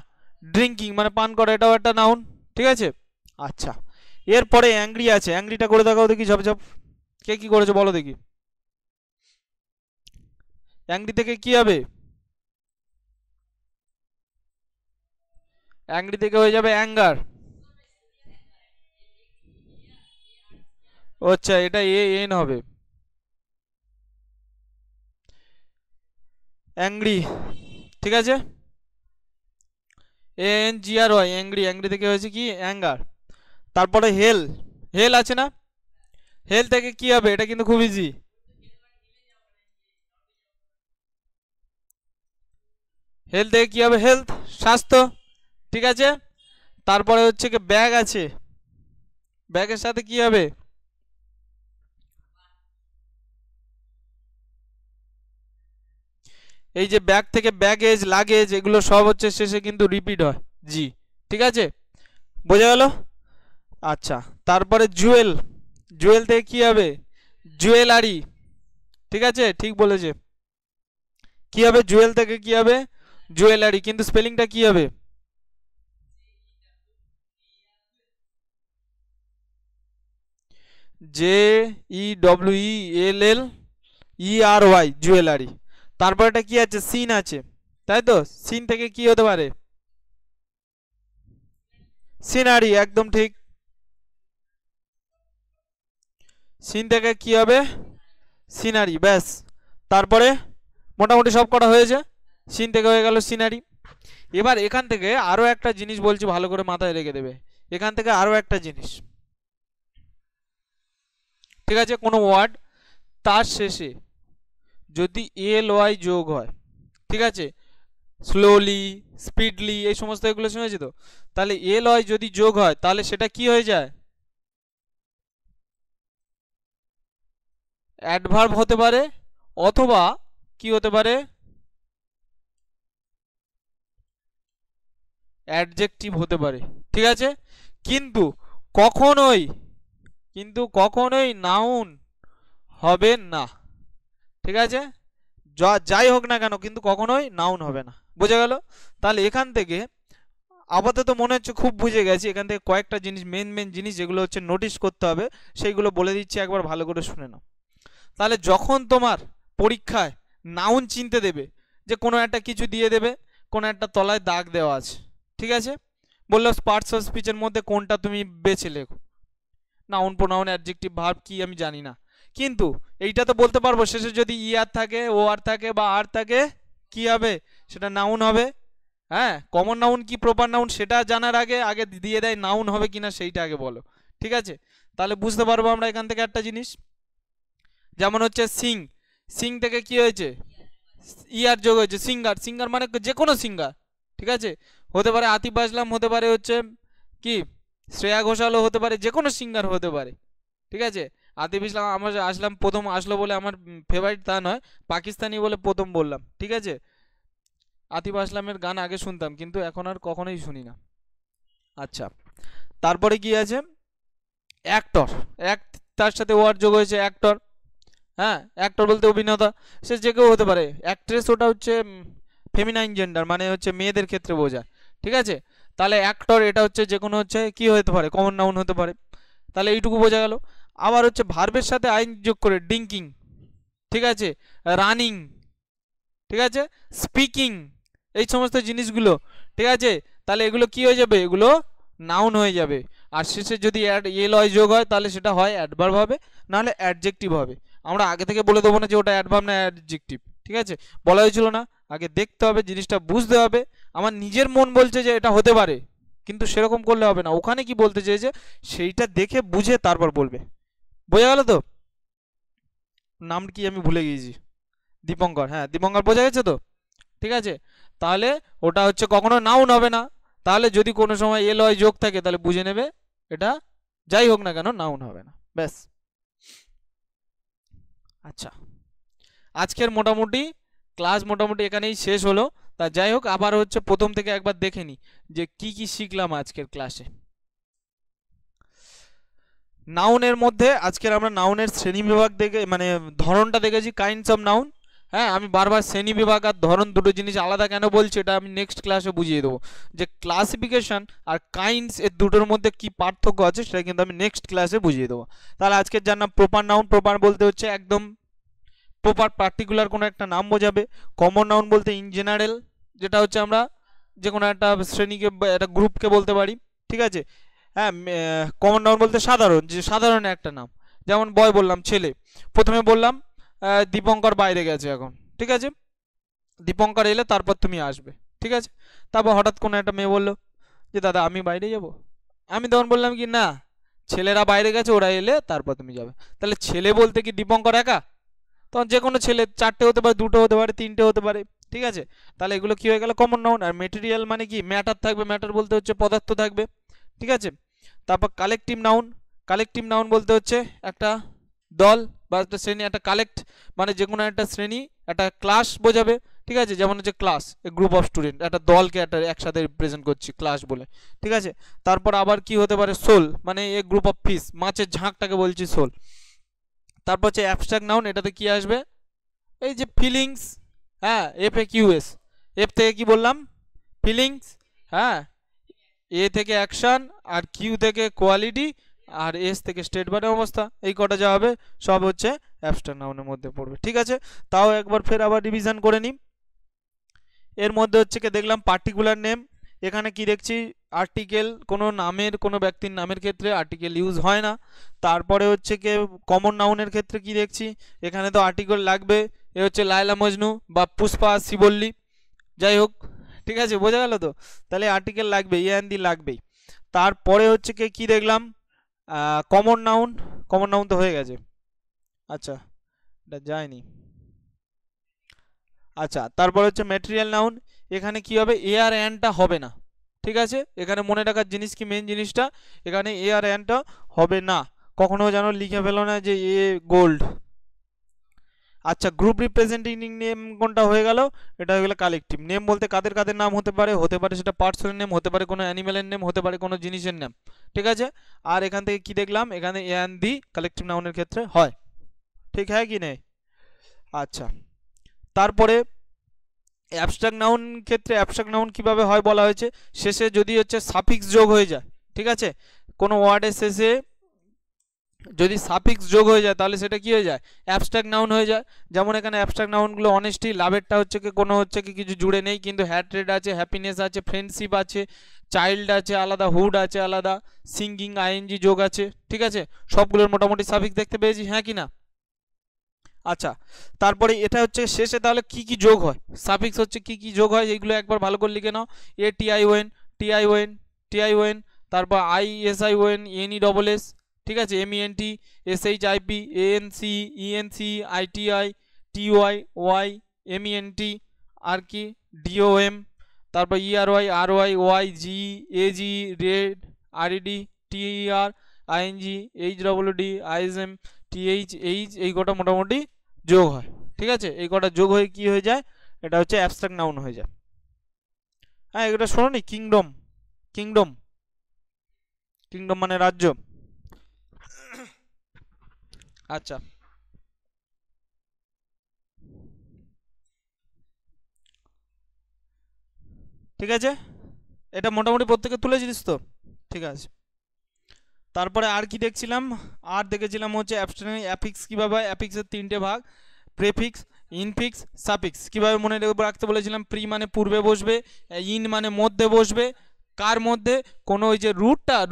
ড্রিঙ্কিং মানে পান করা, এটাও একটা নাউন। ঠিক আছে, আচ্ছা, এরপরে অ্যাংরি আছে। অ্যাংরিটা করে দেখাও দেখি, ঝপ ঝপ, কে কি করেছে বলো দেখি। অ্যাংরি থেকে কি হবে? অ্যাংরি থেকে হয়ে যাবে অ্যাঙ্গার। আচ্ছা, এটা এ এন হবে, অ্যাংরি। ঠিক আছে, A N G R Y, angry. Angry থেকে হয়েছে কি? অ্যাঙ্গার। তারপরে হেল। হেল আছে না? হেল থেকে কি হবে? এটা কিন্তু খুব ইজি। হেলথ থেকে কি হবে? হেলথ, স্বাস্থ্য, ঠিক আছে। তারপরে হচ্ছে কি ব্যাগ আছে, ব্যাগের সাথে কি হবে? এই যে ব্যাগ থেকে ব্যাগেজ, লাগেজ, এগুলো সব হচ্ছে শেষে কিন্তু রিপিট হয়, জি, ঠিক আছে, বোঝা গেল? আচ্ছা, তারপরে জুয়েল, জুয়েল থেকে কি হবে? জুয়েলারি, ঠিক আছে, ঠিক বলেছে। কি হবে? জুয়েল থেকে কি হবে? জুয়েলারি, কিন্তু স্পেলিংটা কি হবে? JEWELLERY, jewellery. তারপর এটা কি আছে? সিন আছে, তাই তো? সিন থেকে কি হতে পারে? সিনারি, একদম ঠিক। সিন থেকে কি হবে? সিনারি, ব্যাস। তারপরে মোটামুটি সব কটা হয়েছে, সিন থেকে হয়ে গেল সিনারি। এবার এখান থেকে আরো একটা জিনিস বলছি, ভালো করে মাথায় রেখে দেবে। এখান থেকে আরো একটা জিনিস, ঠিক আছে, কোনো ওয়ার্ড তার শেষে যদি এল-ওয়াই যোগ হয়, ঠিক আছে, স্লোলি, স্পিডলি, এই সমস্ত এগুলো শুনেছি তো, তাহলে এল-ওয়াই যদি যোগ হয় তাহলে সেটা কি হয়ে যায়? অ্যাডভার্ব হতে পারে, অথবা কি হতে পারে? অ্যাডজেক্টিভ হতে পারে, ঠিক আছে। কিন্তু কখনোই, কিন্তু কখনোই নাউন হবে না, ঠিক আছে, যাই হোক না কেন, কিন্তু কখনোই নাউন হবে না, বোঝা গেল? তাহলে এখান থেকে আপাতত মনে হচ্ছে খুব বুঝে গেছি। এখান থেকে কয়েকটা জিনিস, মেন মেন জিনিস যেগুলো হচ্ছে নোটিস করতে হবে, সেইগুলো বলে দিচ্ছি, একবার ভালো করে শুনে নাও। তাহলে যখন তোমার পরীক্ষায় নাউন চিনতে দেবে, যে কোনো একটা কিছু দিয়ে দেবে, কোনো একটা তলায় দাগ দেওয়া আছে, ঠিক আছে, বললো পার্টস অফ স্পিচের মধ্যে কোনটা তুমি বেছে লেখো, নাউন, প্রোনাউন, অ্যাডজেক্টিভ, ভার্ব কি আমি জানি না, কিন্তু এইটা তো বলতে পারবো শেষে যদি ই আর থাকে, ও আর থাকে, বা আর থাকে, কি হবে? সেটা নাউন হবে। হ্যাঁ, কমন নাউন কি প্রপার নাউন সেটা জানার আগে আগে দিয়ে দেয় নাউন হবে কিনা সেইটা আগে বলো, ঠিক আছে। তাহলে বুঝতে পারবো আমরা এখান থেকে একটা জিনিস, যেমন হচ্ছে সিং, সিং থেকে কি হয়েছে? ইয়ার যোগ হয়েছে, সিঙ্গার, সিঙ্গার মানে যে কোনো সিঙ্গার, ঠিক আছে, হতে পারে আতিফ আসলাম, হতে পারে হচ্ছে কি শ্রেয়া ঘোষালও হতে পারে, যে কোনো সিঙ্গার হতে পারে, ঠিক আছে। আতিফ ইসলাম আমার আসলাম প্রথম আসলো বলে আমার ফেভারিট তা নয়, পাকিস্তানি বলে প্রথম বললাম, ঠিক আছে। আতিফ আসলামের গান আগে শুনতাম, কিন্তু এখন আর কখনোই শুনি না। আচ্ছা, তারপরে কি আছে? অ্যাক্টর, তার সাথে ওয়ার্ড যোগ হয়েছে, অ্যাক্টর। হ্যাঁ, অ্যাক্টর বলতে অভিনেতা, সে যে কেউ হতে পারে। অ্যাক্ট্রেস ওটা হচ্ছে ফেমিনাইন জেন্ডার, মানে হচ্ছে মেয়েদের ক্ষেত্রে বোঝায়, ঠিক আছে। তাহলে অ্যাক্টর এটা হচ্ছে যে কোনো হচ্ছে কি হতে পারে? কমন নাউন হতে পারে। তাহলে এইটুকু বোঝা গেল। আবার হচ্ছে ভার্বের সাথে আইন যোগ করে, ড্রিঙ্কিং, ঠিক আছে, রানিং, ঠিক আছে, স্পিকিং, এই সমস্ত জিনিসগুলো, ঠিক আছে, তাহলে এগুলো কি হয়ে যাবে? এগুলো নাউন হয়ে যাবে। আর শেষে যদি এল-ওয়াই যোগ হয় তাহলে সেটা হয় অ্যাডভার্ব হবে, নাহলে অ্যাডজেক্টিভ হবে। আমরা আগে থেকে বলে দেবো না যে ওটা অ্যাডভার্ব না অ্যাডজেক্টিভ, ঠিক আছে, বলা হয়েছিল না, আগে দেখতে হবে, জিনিসটা বুঝতে হবে। আমার নিজের মন বলছে যে এটা হতে পারে, কিন্তু সেরকম করলে হবে না, ওখানে কি বলতে চেয়েছে সেইটা দেখে বুঝে তারপর বলবে, বোঝা গেল তো? নাম কি আমি ভুলে গিয়েছি, দীপঙ্কর, হ্যাঁ দীপঙ্কর, বোঝা গেছে তো? ঠিক আছে, তাহলে ওটা হচ্ছে কখনো নাউন হবে না। তাহলে যদি কোনো সময় এল-ওয়াই যোগ থাকে তাহলে বুঝে নেবে এটা যাই হোক না কেন নাউন হবে না, ব্যাস। আচ্ছা, আজকের মোটামুটি ক্লাস মোটামুটি এখানেই শেষ হলো। তা যাই হোক, আবার হচ্ছে প্রথম থেকে একবার দেখে নি যে কি কি শিখলাম আজকের ক্লাসে। নাউনের মধ্যে আজকের আমরা নাউনের শ্রেণী বিভাগ দেখে, মানে ধরনটা দেখেছি, কাইন্ডস অফ নাউন। হ্যাঁ, আমি বারবার শ্রেণী বিভাগ আর ধরন দুটো জিনিস আলাদা কেন বলছি এটা আমি নেক্সট ক্লাসে বুঝিয়ে দেবো, যে ক্লাসিফিকেশন আর কাইন্ডস এর দুটোর মধ্যে কি পার্থক্য আছে সেটা কিন্তু আমি নেক্সট ক্লাসে বুঝিয়ে দেবো। তাহলে আজকের জানলাম প্রপার নাউন, প্রপার বলতে হচ্ছে একদম প্রপার পার্টিকুলার কোনো একটা নাম বোঝাবে। কমন নাউন বলতে ইন জেনারেল, যেটা হচ্ছে আমরা যে কোনো একটা শ্রেণীকে একটা গ্রুপকে বলতে পারি, ঠিক আছে। হ্যাঁ, কমন নাউন বলতে সাধারণ, যে সাধারণ একটা নাম, যেমন বয় বললাম ছেলে, প্রথমে বললাম দীপঙ্কর বাইরে গেছে এখন, ঠিক আছে, দীপঙ্কর এলে তারপর তুমি আসবে, ঠিক আছে। তারপর হঠাৎ কোনো একটা মেয়ে বললো যে দাদা আমি বাইরে যাব, আমি তখন বললাম কি না, ছেলেরা বাইরে গেছে, ওরা এলে তারপর তুমি যাবে। তাহলে ছেলে বলতে কি দীপঙ্কর একা? তখন যে কোনো ছেলে, চারটে হতে পারে, দুটো হতে পারে, তিনটে হতে পারে, ঠিক আছে, তাহলে এগুলো কি হয়ে গেল কমন নাউন। আর মেটেরিয়াল মানে কি ম্যাটার থাকবে, ম্যাটার বলতে হচ্ছে পদার্থ থাকবে, ঠিক আছে। তারপর কালেকটিভ নাউন, কালেকটিভ নাউন বলতে হচ্ছে একটা দল বা একটা শ্রেণী, একটা কালেক্ট মানে যে কোনো একটা শ্রেণী, একটা ক্লাস বোঝাবে, ঠিক আছে। যেমন হচ্ছে class, A group of student, একটা দলকে একটা একসাথে রিপ্রেজেন্ট করছি ক্লাস বলে, ঠিক আছে। তারপর আবার কি হতে পারে সোল, মানে এ গ্রুপ অফ ফিশ, মাছের ঝাঁকটাকে বলছি সোল। তারপর হচ্ছে অ্যাবস্ট্রাক্ট নাউন, এটাতে কি আসবে, এই যে ফিলিংস, হ্যাঁ, F A Q S, F থেকে কি বললাম ফিলিংস, হ্যাঁ, এ থেকে অ্যাকশন, আর কিউ থেকে কোয়ালিটি, আর এস থেকে স্টেট মানে অবস্থা, এই কটা যা হবে সব হচ্ছে অ্যাবস্ট্রাক্ট নাউনের মধ্যে পড়বে, ঠিক আছে। তাও একবার ফের আবার রিভিশন করে নিই। এর মধ্যে হচ্ছে কি দেখলাম পার্টিকুলার নেম, এখানে কি দেখছি আর্টিকেল, কোনো নামের, কোনো ব্যক্তির নামের ক্ষেত্রে আর্টিকেল ইউজ হয় না। তারপরে হচ্ছে কি কমন নাউনের ক্ষেত্রে কি দেখছি, এখানে তো আর্টিকেল লাগবে, এ হচ্ছে লায়লা মজনু বা পুষ্পা শিবল্লী, যাই হোক, ঠিক আছে, বোঝা গেল তো। তাহলে আর্টিকেল লাগবে, ইয়ান দি লাগবেই। তারপরে হচ্ছে কি দেখলাম কমন নাউন, কমন নাউন তো হয়ে গেছে, আচ্ছা এটা যায়নি। আচ্ছা, তারপর হচ্ছে ম্যাটেরিয়াল নাউন, এখানে কি হবে এ আর অ্যানটা হবে না, ঠিক আছে। এখানে মনে রাখার জিনিস কি মেন জিনিসটা, এখানে এ আর অ্যানটা হবে না, কখনো যেন লিখে ফেলো না যে এ গোল্ড। আচ্ছা, গ্রুপ রিপ্রেজেন্টেটিভ নেম কোনটা হয়ে গেল, এটা হয়ে গেল কালেকটিভ নেম, বলতে কাদের কাদের নাম হতে পারে, হতে পারে সেটা পার্সনের নেম, হতে পারে কোনো অ্যানিমেলের নেম, হতে পারে কোনো জিনিসের নাম, ঠিক আছে। আর এখান থেকে কি দেখলাম, এখানে এ অ্যান্ড দি কালেকটিভ নাউনের ক্ষেত্রে হয়, ঠিক হ্যাঁ কি নেই। আচ্ছা, তারপরে অ্যাবস্ট্রাক্ট নাউন ক্ষেত্রে অ্যাবস্ট্রাক্ট নাউন কিভাবে হয় বলা হয়েছে, শেষে যদি হচ্ছে সাফিক্স যোগ হয়ে যায়, ঠিক আছে, কোনো ওয়ার্ডের শেষে যদি সাফিক্স যোগ হয়ে যায় তাহলে সেটা কি হয়ে যায় অ্যাবস্ট্রাক্ট নাউন হয়ে যায়। যেমন এখানে অ্যাবস্ট্রাক্ট নাউনগুলো অনেস্টি, লাভেরটা হচ্ছে কি কোনো হচ্ছে কি কিছু জুড়ে নেই, কিন্তু হ্যাট্রেড আছে, হ্যাপিনেস আছে, ফ্রেন্ডশিপ আছে, চাইল্ড আছে আলাদা, হুড আছে আলাদা, সিঙ্গিং আইএনজি যোগ আছে, ঠিক আছে, সবগুলোর মোটামুটি সাফিক্স দেখতে পেয়েছি, হ্যাঁ কি না। আচ্ছা, তারপরে এটা হচ্ছে শেষে তাহলে কি কি যোগ হয়, সাফিক্স হচ্ছে কি কি যোগ হয় এইগুলো একবার ভালো করে লিখে নাও। A T I O N, T I O N, T I O N, তারপর I S I O N, N E double S, ঠিক আছে, M E N T, S H I P, A N C, E N C, I T I, T Y, Y, M E N T, আর কি ডি ও এম, তারপর E R Y, Y G, A G, red, R E D, T E R, I N G, H W D, I S M, T H H, এই কটা মোটামুটি যোগ হয়, ঠিক আছে। এই কটা যোগ হয়ে কি হয়ে যায়, এটা হচ্ছে অ্যাবস্ট্রাক্ট নাউন হয়ে যায়। হ্যাঁ, এটা শোনো নি, কিংডম, কিংডম, কিংডম মানে রাজ্য। আচ্ছা, ঠিক আছে, এটা মোটামুটি প্রত্যেকে তুলেছিস তো, ঠিক আছে। তারপরে আর কি দেখছিলাম, আর দেখেছিলাম হচ্ছে অ্যাফিক্স কীভাবে হয়, অ্যাফিক্সের তিনটে ভাগ, প্রেফিক্স, ইনফিক্স, সাফিক্স কীভাবে মনে রাখতে বলেছিলাম, প্রি মানে পূর্বে বসবে, ইন মানে মধ্যে বসবে, কার মধ্যে, কোনো ওই যে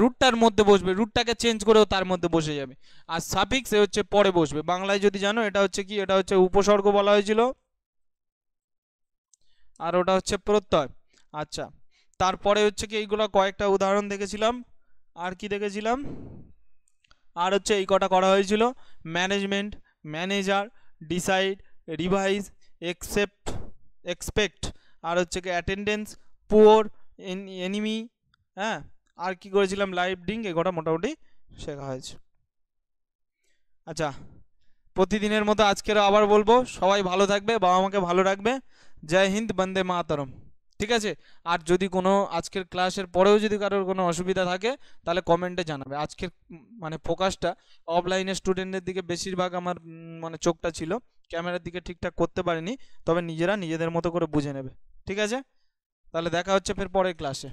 রুটটার মধ্যে বসবে, রুটটাকে চেঞ্জ করেও তার মধ্যে বসে যাবে, আর সাফিক্স এ হচ্ছে পরে বসবে, বাংলায় যদি জানো এটা হচ্ছে কি, এটা হচ্ছে উপসর্গ বলা হয়েছিল, আর ওটা হচ্ছে প্রত্যয়। আচ্ছা, তারপরে হচ্ছে কি এইগুলো কয়েকটা উদাহরণ দেখেছিলাম, আর কি দেখেছিলাম, আর হচ্ছে এই কটা করা হয়েছিল, management, manager, decide, revise, accept, expect, আর হচ্ছে কি অ্যাটেন্ডেন্স, পুওর, এনিমি, হ্যাঁ, আর কি করেছিলাম লাইভ ডিং, এই কটা মোটামুটি শেখা হয়েছে। আচ্ছা, প্রতিদিনের মতো আজকেরও আবার বলবো, সবাই ভালো থাকবে, বাবা মাকে ভালো রাখবে, জয় হিন্দ, বন্দে মাতরম, ঠিক আছে। আর যদি কোনো আজকের ক্লাসের পরেও যদি কারোর কোনো অসুবিধা থাকে তাহলে কমেন্টে জানাবে। আজকের মানে ফোকাসটা অফলাইনের স্টুডেন্টদের দিকে বেশিরভাগ আমার মানে চোখটা ছিল, ক্যামেরার দিকে ঠিকঠাক করতে পারিনি, তবে নিজেরা নিজেদের মতো করে বুঝে নেবে, ঠিক আছে। তাহলে দেখা হচ্ছে ফের পরের ক্লাসে।